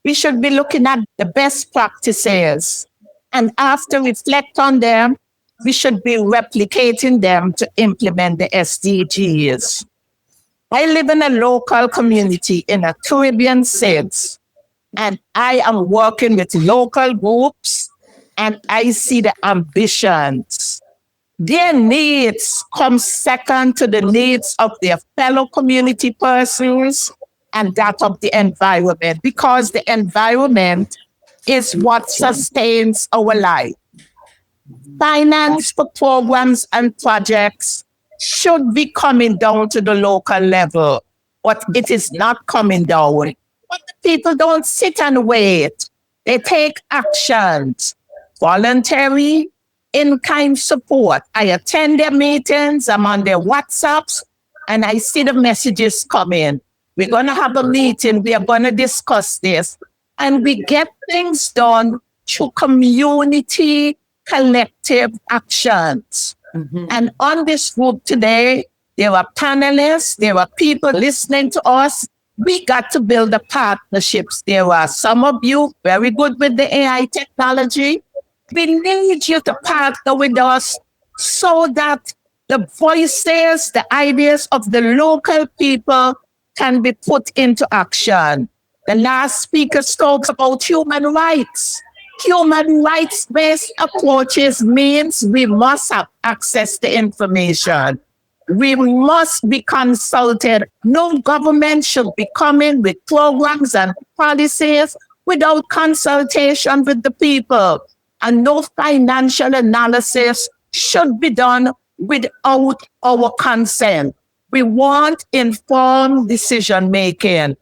We should be looking at the best practices, and after reflect on them, we should be replicating them to implement the SDGs. I live in a local community in a Caribbean state, and I am working with local groups, and I see the ambitions. Their needs come second to the needs of their fellow community persons and that of the environment, because the environment is what sustains our life. Finance for programs and projects should be coming down to the local level, but it is not coming down. But the people don't sit and wait. They take actions. Voluntary, in-kind support. I attend their meetings, I'm on their WhatsApps, and I see the messages come in. We're going to have a meeting, we are going to discuss this. And we get things done through community collective actions. And on this group today, there are panelists, there are people listening to us. We got to build the partnerships. There are some of you very good with the AI technology. We need you to partner with us so that the voices, the ideas of the local people can be put into action. The last speaker spoke about human rights. Human rights-based approaches means we must have access to information. We must be consulted. No government should be coming with programs and policies without consultation with the people. And no financial analysis should be done without our consent. We want informed decision-making.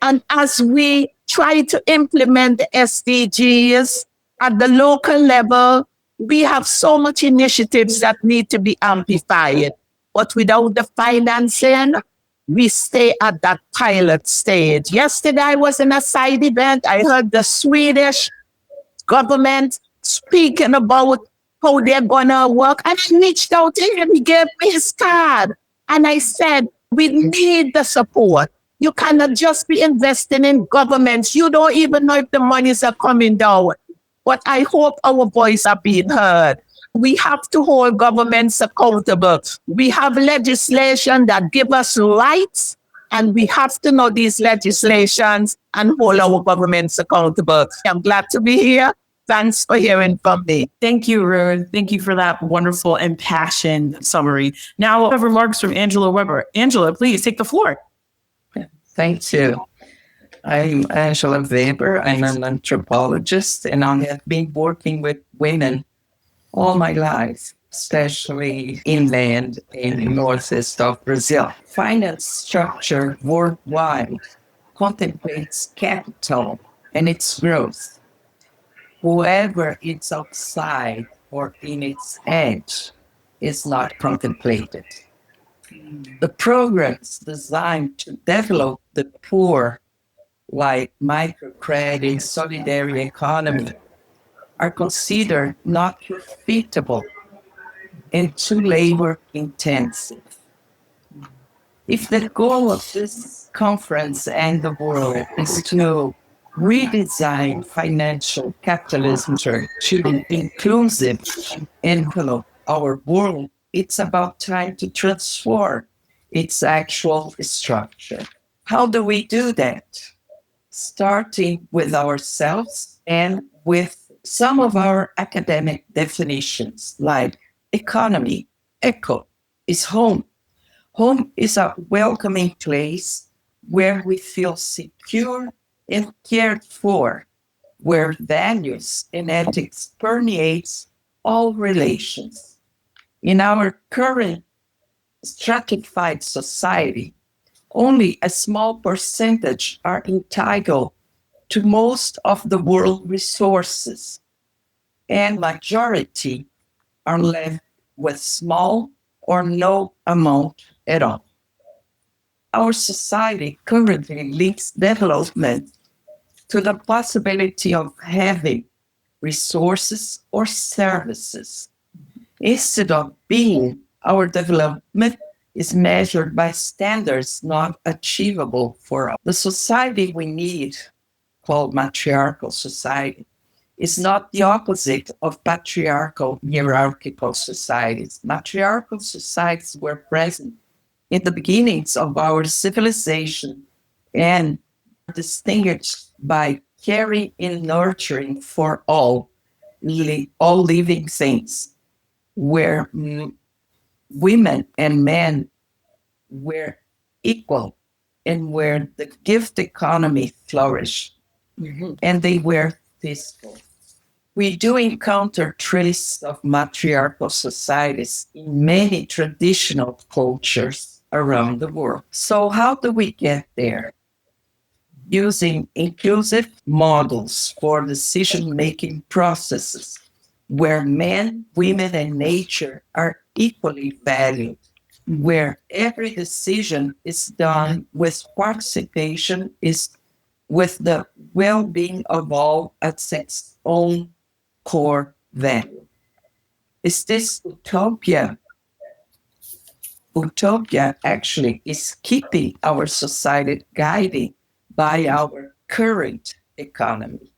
And as we try to implement the SDGs at the local level, we have so much initiatives that need to be amplified. But without the financing, we stay at that pilot stage. Yesterday, I was in a side event. I heard the Swedish government speaking about how they're gonna work. And I reached out to him, he gave me his card. And I said, we need the support. You cannot just be investing in governments. You don't even know if the monies are coming down. But I hope our voice are being heard. We have to hold governments accountable. We have legislation that give us rights, and we have to know these legislations and hold our governments accountable. I'm glad to be here. Thanks for hearing from me. Thank you, Ruth. Thank you for that wonderful impassioned summary. Now we'll have remarks from Angela Weber. Angela, please take the floor. Thank you. I'm Angela Weber. I'm an anthropologist, and I have been working with women all my life, especially inland in the northeast of Brazil. Finance structure worldwide contemplates capital and its growth. Whoever is outside or in its edge is not contemplated. The programs designed to develop the poor, like microcredit, solidarity economy, are considered not profitable and too labor intensive. If the goal of this conference and the world is to redesign financial capitalism to be inclusive and envelop our world, it's about time to transform its actual structure. How do we do that? Starting with ourselves and with some of our academic definitions, like economy. Eco is home. Home is a welcoming place where we feel secure and cared for, where values and ethics permeates all relations. In our current stratified society, only a small percentage are entitled to most of the world resources, and majority are left with small or no amount at all. Our society currently links development to the possibility of having resources or services. Instead of being, our development is measured by standards not achievable for us. The society we need, called matriarchal society, is not the opposite of patriarchal hierarchical societies. Matriarchal societies were present in the beginnings of our civilization and distinguished by caring and nurturing for all living things, where women and men were equal and where the gift economy flourished, and they were peaceful. We do encounter traces of matriarchal societies in many traditional cultures around the world. So how do we get there? Using inclusive models for decision-making processes where men, women, and nature are equally valued, where every decision is done with participation, is with the well-being of all as its own core value. Is this utopia? Utopia actually is keeping our society guided by our current economy.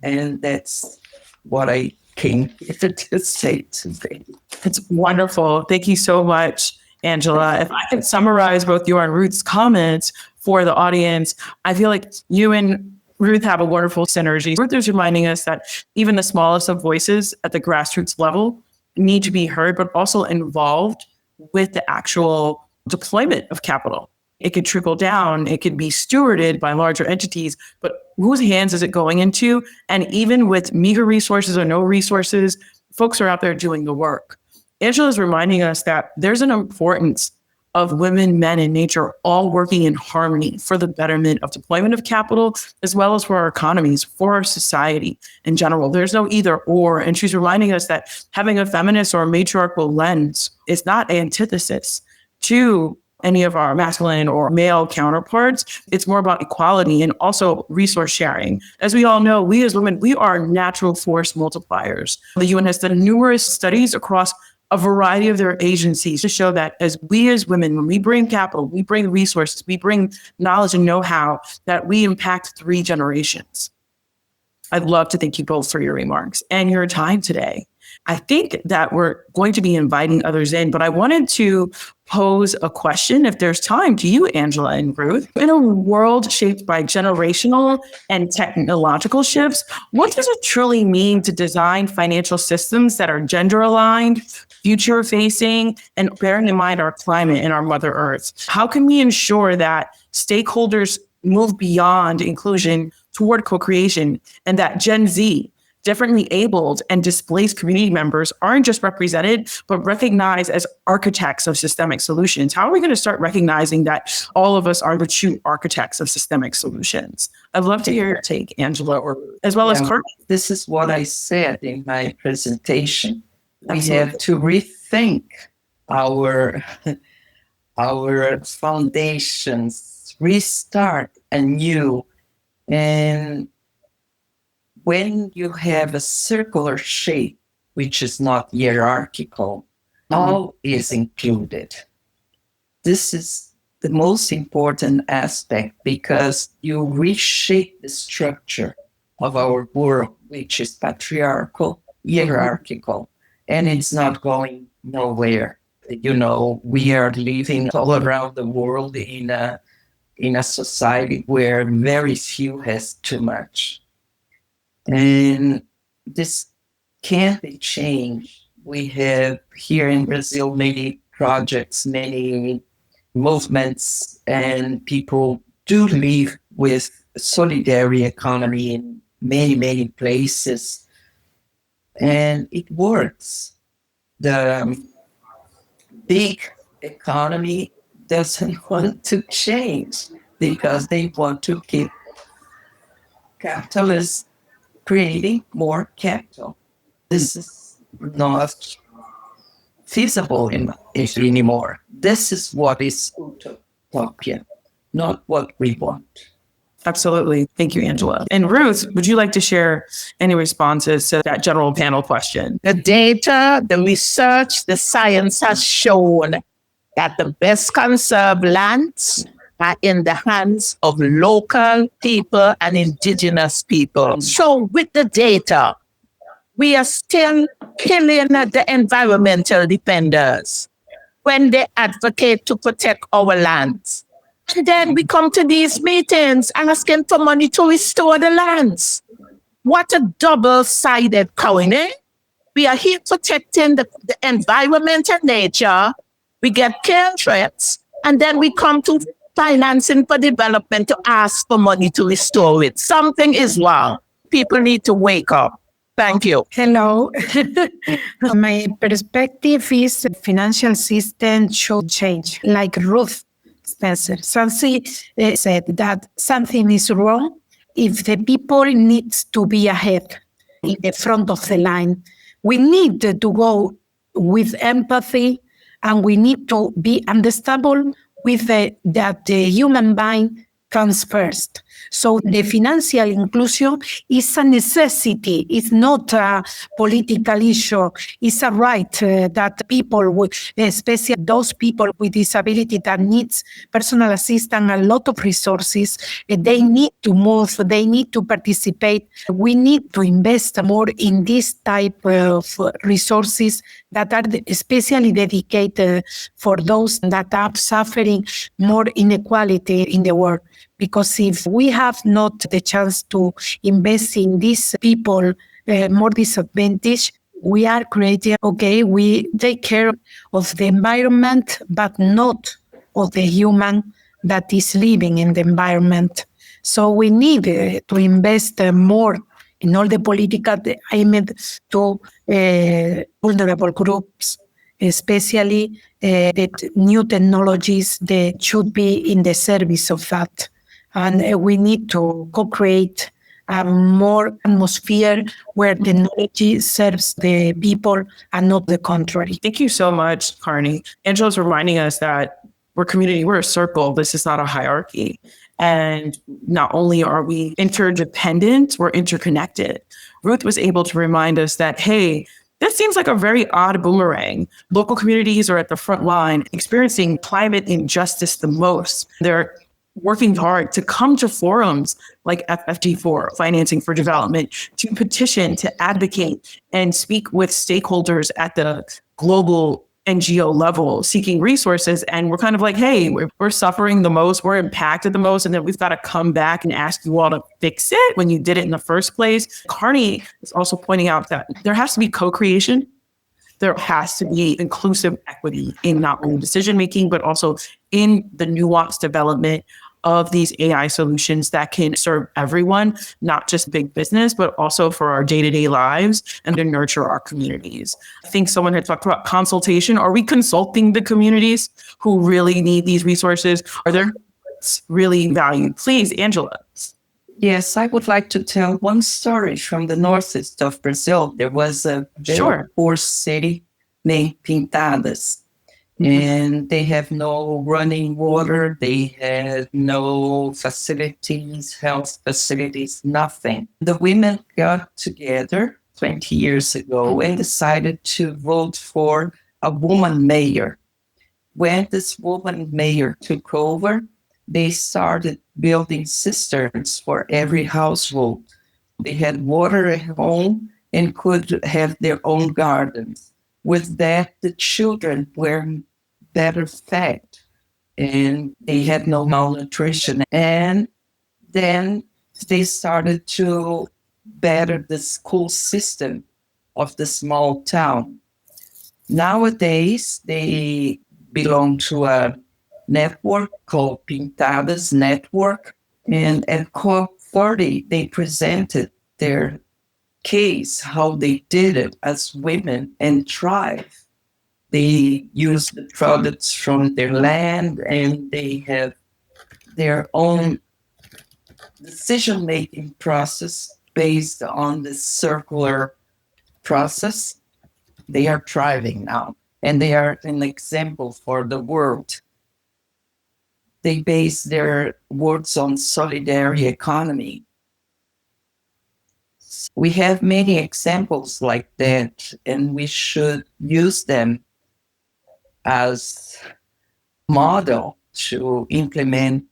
And that's what I came here to say today. It's wonderful. Thank you so much, Angela. If I could summarize both your and Ruth's comments for the audience, I feel like you and Ruth have a wonderful synergy. Ruth is reminding us that even the smallest of voices at the grassroots level need to be heard, but also involved with the actual deployment of capital. It could trickle down, it could be stewarded by larger entities, but whose hands is it going into? And even with meager resources or no resources, folks are out there doing the work. Angela is reminding us that there's an importance of women, men, and nature all working in harmony for the betterment of deployment of capital, as well as for our economies, for our society in general. There's no either or. And she's reminding us that having a feminist or a matriarchal lens is not antithesis to any of our masculine or male counterparts. It's more about equality and also resource sharing. As we all know, we as women, we are natural force multipliers. The UN has done numerous studies across a variety of their agencies to show that as women, when we bring capital, we bring resources, we bring knowledge and know-how, that we impact 3 generations. I'd love to thank you both for your remarks and your time today. I think that we're going to be inviting others in, but I wanted to pose a question, if there's time, to you, Angela and Ruth. In a world shaped by generational and technological shifts, what does it truly mean to design financial systems that are gender aligned, future facing, and bearing in mind our climate and our Mother Earth? How can we ensure that stakeholders move beyond inclusion toward co-creation, and that Gen Z, differently abled and displaced community members, aren't just represented, but recognized as architects of systemic solutions? How are we going to start recognizing that all of us are the true architects of systemic solutions? I'd love to hear your take, Angela, or as well as Kurt. This is what I said in my presentation. We have to rethink our foundations, restart anew. And when you have a circular shape, which is not hierarchical, all is included. This is the most important aspect, because you reshape the structure of our world, which is patriarchal, hierarchical, and it's not going nowhere. You know, we are living all around the world in a society where very few has too much. And this can't be changed. We have here in Brazil many projects, many movements, and people do live with solidarity economy in many, many places. And it works. The big economy doesn't want to change because they want to keep capitalists creating more capital. This is not feasible anymore. This is what is utopia, not what we want. Absolutely. Thank you, Angela. And Ruth, would you like to share any responses to that general panel question? The data, the research, the science has shown that the best conserved lands are in the hands of local people and indigenous people. So with the data, we are still killing the environmental defenders when they advocate to protect our lands. And then we come to these meetings asking for money to restore the lands. What a double-sided coin, eh? We are here protecting the environment and nature. We get kill threats, and then we come to financing for development to ask for money to restore it. Something is wrong. People need to wake up. Thank you. Hello. My perspective is the financial system should change. Like Ruth Spencer, Sansi said that something is wrong if the people needs to be ahead in the front of the line. We need to go with empathy, and we need to be understandable with that the human being comes first. So the financial inclusion is a necessity. It's not a political issue. It's a right that people, especially those people with disability that needs personal assistance, a lot of resources, they need to move, they need to participate. We need to invest more in this type of resources that are especially dedicated for those that are suffering more inequality in the world. Because if we have not the chance to invest in these people more disadvantaged, we are creating, we take care of the environment, but not of the human that is living in the environment. So we need to invest more in all the political aimed to vulnerable groups, especially the new technologies that should be in the service of that. And we need to co-create a more atmosphere where technology serves the people and not the contrary. Thank you so much, Carney. Angela's reminding us that we're community, we're a circle. This is not a hierarchy. And not only are we interdependent, we're interconnected. Ruth was able to remind us that, hey, this seems like a very odd boomerang. Local communities are at the front line experiencing climate injustice the most. They're working hard to come to forums like FfD4, Financing for Development, to petition, to advocate, and speak with stakeholders at the global NGO level seeking resources. And we're kind of like, hey, we're suffering the most, we're impacted the most, and then we've got to come back and ask you all to fix it when you did it in the first place. Carney is also pointing out that there has to be co-creation. There has to be inclusive equity in not only decision-making, but also in the nuanced development of these AI solutions that can serve everyone, not just big business, but also for our day-to-day lives and to nurture our communities. I think someone had talked about consultation. Are we consulting the communities who really need these resources? Are there really valued? Please, Angela. Yes, I would like to tell one story from the northeast of Brazil. There was a very poor city named Pintadas. And they have no running water, they had no facilities, health facilities, nothing. The women got together 20 years ago and decided to vote for a woman mayor. When this woman mayor took over, they started building cisterns for every household. They had water at home and could have their own gardens. With that, the children were better fed and they had no malnutrition. And then they started to better the school system of the small town. Nowadays, they belong to a network called Pintadas Network. And at COP40, they presented their case, how they did it as women and thrive. They use the products from their land and they have their own decision-making process based on this circular process. They are thriving now and they are an example for the world. They base their works on solidarity economy. We have many examples like that and we should use them as model to implement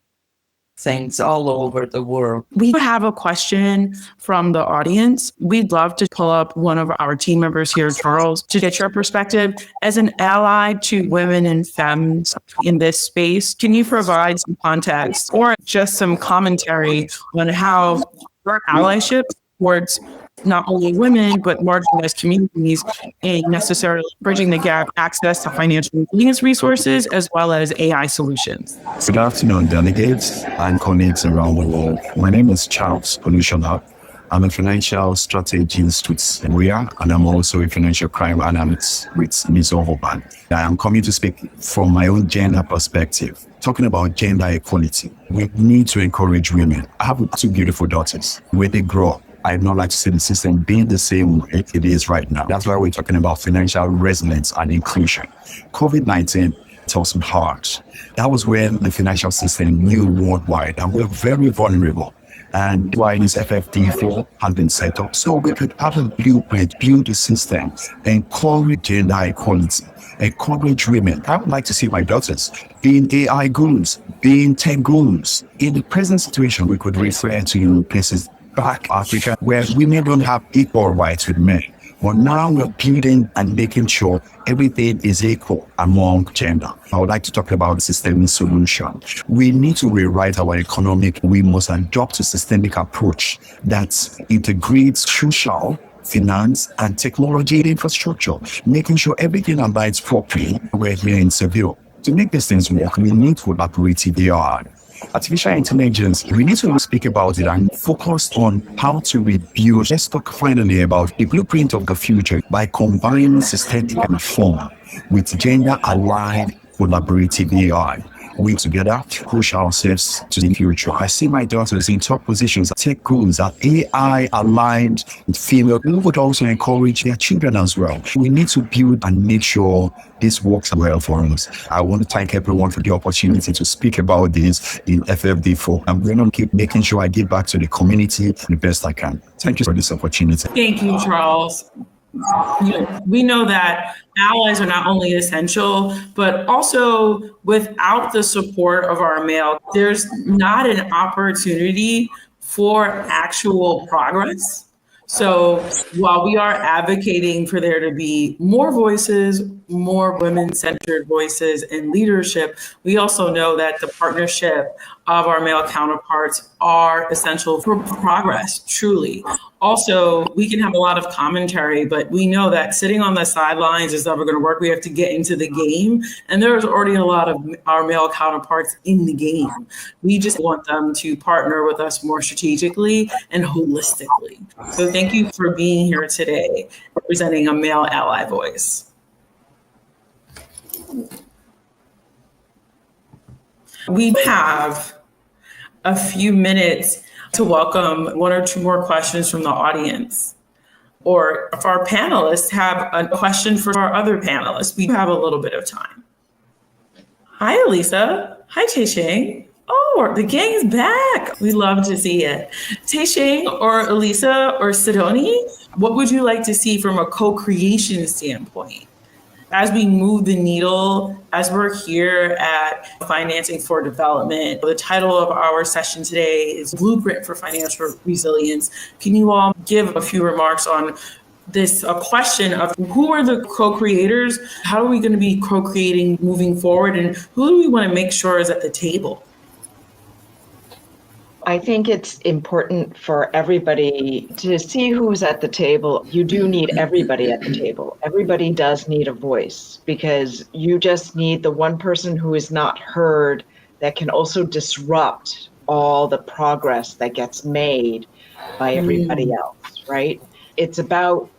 things all over the world. We have a question from the audience. We'd love to pull up one of our team members here, Charles, to get your perspective. As an ally to women and femmes in this space, can you provide some context or just some commentary on how your allyship towards not only women, but marginalized communities and necessarily bridging the gap, access to financial intelligence resources, as well as AI solutions? Good afternoon, delegates and colleagues around the world. My name is Charles Olusola. I'm a financial strategist with WOYA, and I'm also a financial crime analyst with Ms. Ohoban. I am coming to speak from my own gender perspective, talking about gender equality. We need to encourage women. I have 2 beautiful daughters. When they grow up, I'd not like to see the system being the same way it is right now. That's why we're talking about financial resilience and inclusion. COVID-19 taught us hard. That was when the financial system knew worldwide, and we're very vulnerable. And why this FfD4 has been set up so we could have a blueprint, build a system, encourage gender equality, encourage women. I would like to see my daughters being AI gurus, being tech gurus. In the present situation, we could refer to places back Africa where women don't have equal rights with men. But now we're building and making sure everything is equal among gender. I would like to talk about systemic solution. We need to rewrite our economic. We must adopt a systemic approach that integrates social, finance, and technology infrastructure, making sure everything aligns properly. We're here in Seville. To make these things work, we need collaborative AI. Artificial intelligence, we need to speak about it and focus on how to rebuild. Let's talk finally about the blueprint of the future by combining systemic reform with gender-aligned collaborative AI. We together push ourselves to the future. I see my daughters in top positions, tech gurus, AI aligned with female. We would also encourage their children as well. We need to build and make sure this works well for us. I want to thank everyone for the opportunity to speak about this in FfD4. I'm going to keep making sure I give back to the community the best I can. Thank you for this opportunity. Thank you, Charles. we know that allies are not only essential, but also without the support of our male, there's not an opportunity for actual progress. So while we are advocating for there to be more voices, more women-centered voices in leadership, we also know that the partnership of our male counterparts are essential for progress, truly. Also, we can have a lot of commentary, but we know that sitting on the sidelines is never going to work. We have to get into the game. And there's already a lot of our male counterparts in the game. We just want them to partner with us more strategically and holistically. So thank you for being here today, representing a male ally voice. We have a few minutes to welcome one or two more questions from the audience. Or if our panelists have a question for our other panelists, we have a little bit of time. Hi, Elisa. Hi, Taisheng. Oh, the gang's back. We love to see it. Taisheng or Elisa or Sidoni, what would you like to see from a co-creation standpoint? As we move the needle, as we're here at Financing for Development, the title of our session today is Blueprint for Financial Resilience. Can you all give a few remarks on this question of who are the co-creators? How are we going to be co-creating moving forward? And who do we want to make sure is at the table? I think it's important for everybody to see who's at the table. You do need everybody at the table. Everybody does need a voice, because you just need the one person who is not heard that can also disrupt all the progress that gets made by everybody else, right? It's about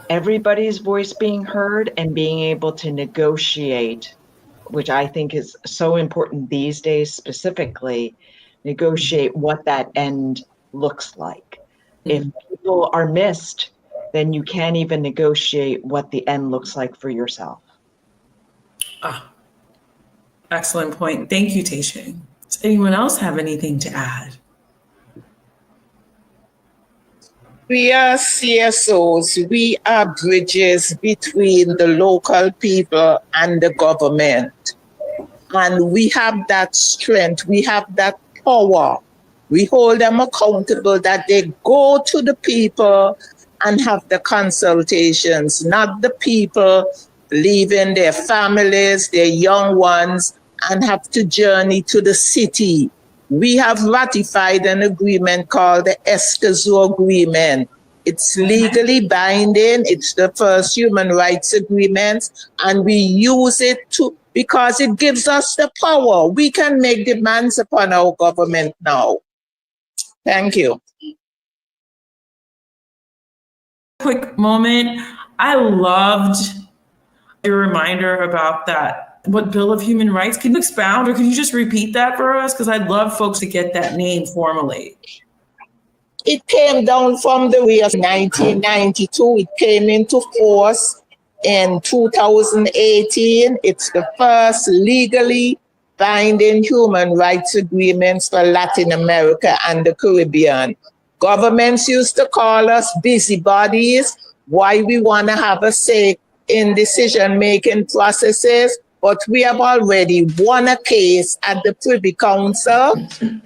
everybody's voice being heard and being able to negotiate, which I think is so important these days specifically, negotiate what that end looks like. If people are missed, then you can't even negotiate what the end looks like for yourself. Excellent point. Thank you, Taisheng. Does anyone else have anything to add? We are CSOs. We are bridges between the local people and the government. And we have that strength. We have that power. We hold them accountable that they go to the people and have the consultations, not the people leaving their families, their young ones, and have to journey to the city. We have ratified an agreement called the Escazú Agreement. It's legally binding. It's the first human rights agreement, and we use it because it gives us the power. We can make demands upon our government now. Thank you. Quick moment. I loved your reminder about that. What Bill of Human Rights? Can you expound, or can you just repeat that for us? Because I'd love folks to get that name formally. It came down from the way of 1992. It came into force in 2018. It's the first legally binding human rights agreements for Latin America and the Caribbean. Governments used to call us busybodies, why we want to have a say in decision-making processes, but we have already won a case at the Privy Council,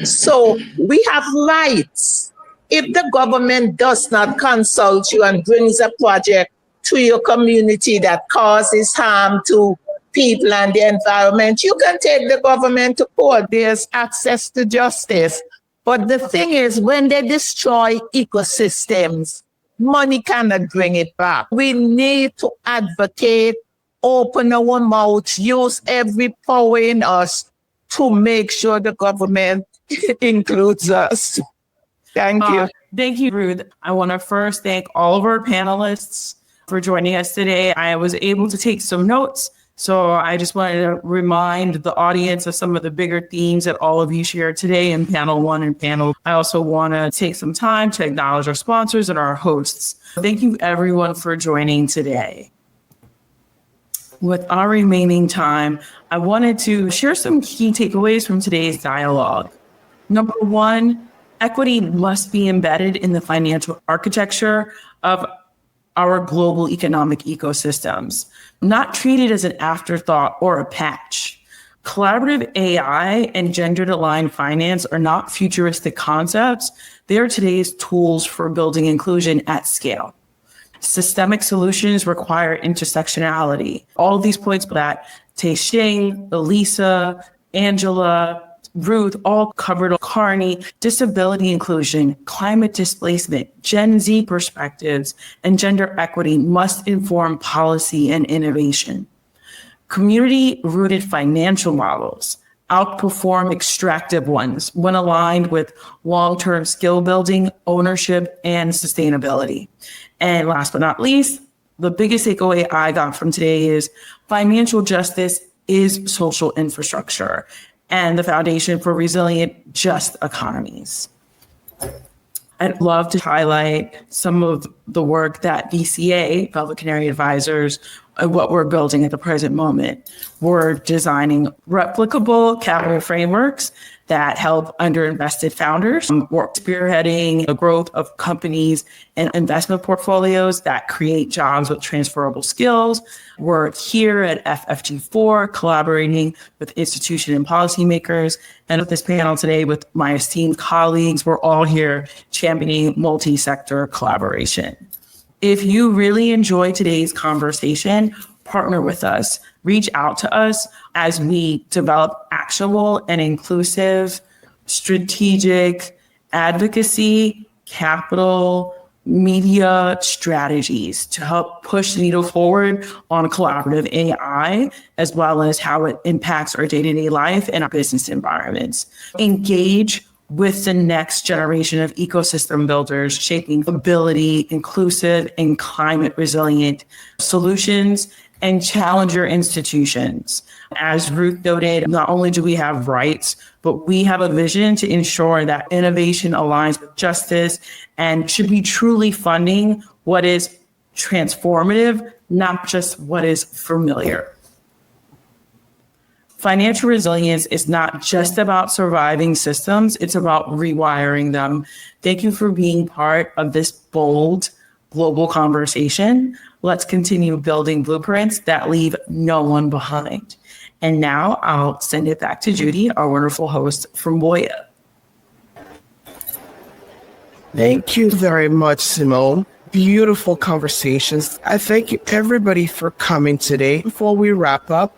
so we have rights. If the government does not consult you and brings a project to your community that causes harm to people and the environment, you can take the government to court. There's access to justice. But the thing is, when they destroy ecosystems, money cannot bring it back. We need to advocate, open our mouths, use every power in us to make sure the government includes us. Thank you. Thank you, Ruth. I want to first thank all of our panelists for joining us today. I was able to take some notes, so I just wanted to remind the audience of some of the bigger themes that all of you shared today in panel 1 and panel. I also want to take some time to acknowledge our sponsors and our hosts. Thank you, everyone, for joining today. With our remaining time, I wanted to share some key takeaways from today's dialogue. Number 1, equity must be embedded in the financial architecture of our global economic ecosystems, not treated as an afterthought or a patch. Collaborative AI and gender-aligned finance are not futuristic concepts. They are today's tools for building inclusion at scale. Systemic solutions require intersectionality. All of these points that Tei-Shing, Elisa, Angela, Ruth all covered. Carney, disability inclusion, climate displacement, Gen Z perspectives, and gender equity must inform policy and innovation. Community-rooted financial models outperform extractive ones when aligned with long-term skill building, ownership, and sustainability. And last but not least, the biggest takeaway I got from today is financial justice is social infrastructure and the foundation for resilient, just economies. I'd love to highlight some of the work that VCA, Velvet Canary Advisors, what we're building at the present moment. We're designing replicable capital frameworks that help underinvested founders. We're spearheading the growth of companies and investment portfolios that create jobs with transferable skills. We're here at FfD4 collaborating with institution and policymakers. And with this panel today with my esteemed colleagues, we're all here championing multi-sector collaboration. If you really enjoyed today's conversation, partner with us, reach out to us as we develop actionable and inclusive strategic advocacy, capital, media strategies to help push the needle forward on collaborative AI, as well as how it impacts our day-to-day life and our business environments. Engage with the next generation of ecosystem builders, shaping ability, inclusive, and climate resilient solutions, and challenger institutions. As Ruth noted, not only do we have rights, but we have a vision to ensure that innovation aligns with justice and should be truly funding what is transformative, not just what is familiar. Financial resilience is not just about surviving systems, it's about rewiring them. Thank you for being part of this bold global conversation. Let's continue building blueprints that leave no one behind. And now I'll send it back to Judy, our wonderful host from WOYA. Thank you very much, Simone. Beautiful conversations. I thank everybody for coming today. Before we wrap up,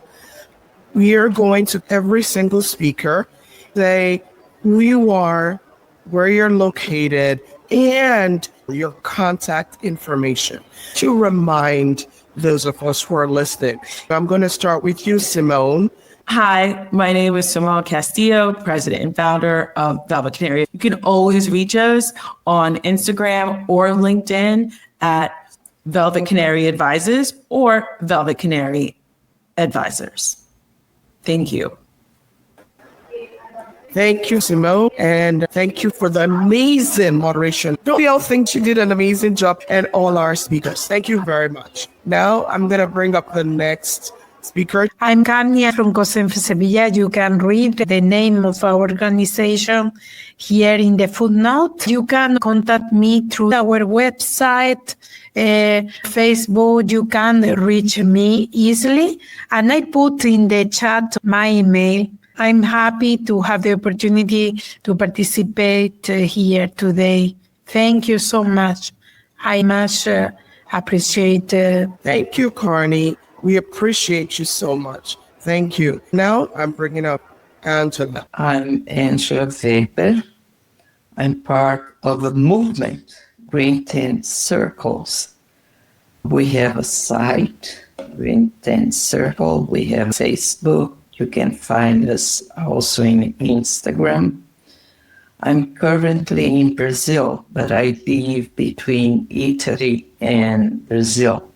we are going to every single speaker say who you are, where you're located, and your contact information to remind those of us who are listening. I'm going to start with you, Simone. Hi, my name is Simone Castillo, president and founder of Velvet Canary. You can always reach us on Instagram or LinkedIn at Velvet Canary Advisors or Velvet Canary Advisors. Thank you. Thank you, Simone, and thank you for the amazing moderation. We all think you did an amazing job, and all our speakers. Thank you very much. Now, I'm going to bring up the next speaker. I'm Kania from COSENF Sevilla. You can read the name of our organization here in the footnote. You can contact me through our website, Facebook. You can reach me easily. And I put in the chat my email. I'm happy to have the opportunity to participate here today. Thank you so much. I much appreciate. Thank you, Carney. We appreciate you so much. Thank you. Now I'm bringing up Angela. I'm Angela Weber. I'm part of a movement, Green 10 Circles. We have a site, Green 10 Circle. We have Facebook. You can find us also in Instagram. I'm currently in Brazil, but I live between Italy and Brazil.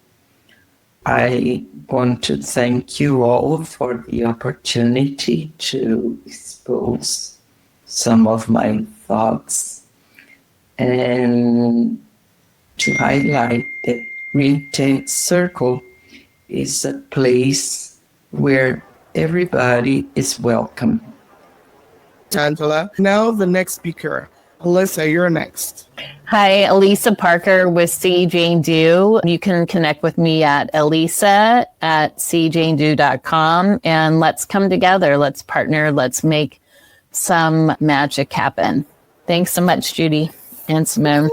I want to thank you all for the opportunity to expose some of my thoughts and to highlight that Green 10 Circle is a place where everybody is welcome. Angela. Now the next speaker. Alyssa, you're next. Hi, Elisa Parker with C. Jane Do. You can connect with me at elisa@cjanedo.com, and let's come together. Let's partner. Let's make some magic happen. Thanks so much, Judy and Simone.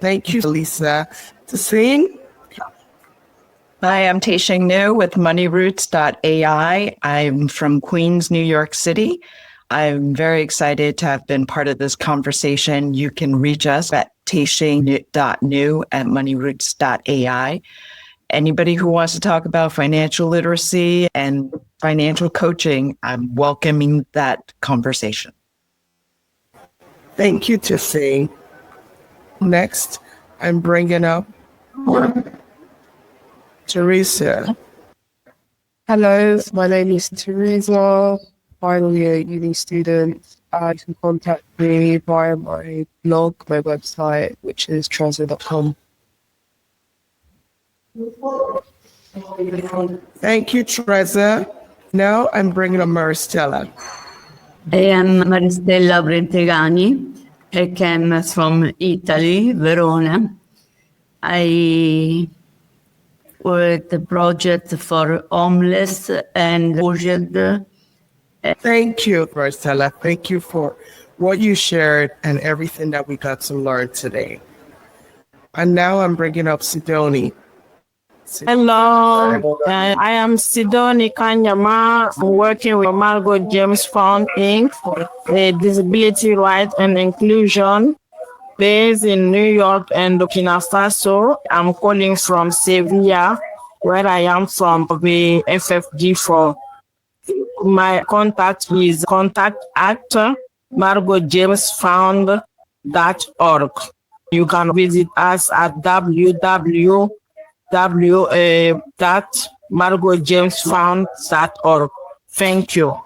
Thank you, Elisa. To sing? Hi, I'm Taishing New with moneyroots.ai. I'm from Queens, New York City. I'm very excited to have been part of this conversation. You can reach us at taishing.new@moneyroots.ai. Anybody who wants to talk about financial literacy and financial coaching, I'm welcoming that conversation. Thank you, Taishing. Next, I'm bringing up Teresa. Hello, my name is Teresa, final year uni student. You can contact me via my blog, my website, which is trezor.com. Thank you, Teresa. Now I'm bringing up Maristella. I am Maristella Brentegani. I came from Italy, Verona. I worked the project for homeless and aged. Thank you, Maristella. Thank you for what you shared and everything that we got to learn today. And now I'm bringing up Sidoni. Hello, I am Sidoni Kanyama. I'm working with Margot James Fund Inc., a disability rights and inclusion based in New York and Burkina Faso. I'm calling from Seville, where I am from the FfD4. My contact is contact@margotjamesfund.org. You can visit us at www.margotjamesfund.org. Thank you.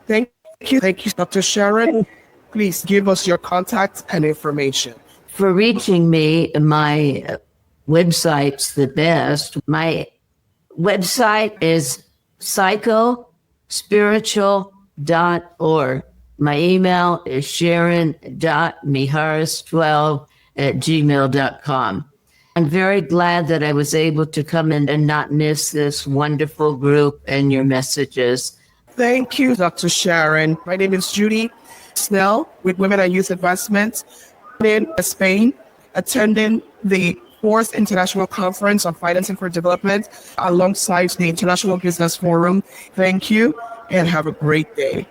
Thank you, Dr. Sharon. Please give us your contact and information. For reaching me, my website's the best. My website is psychospiritual.org. My email is sharon.miharis12@gmail.com. I'm very glad that I was able to come in and not miss this wonderful group and your messages. Thank you, Dr. Sharon. My name is Judy Snell with Women and Youth Advancement in Spain, attending the 4th International Conference on Financing for Development alongside the International Business Forum. Thank you and have a great day.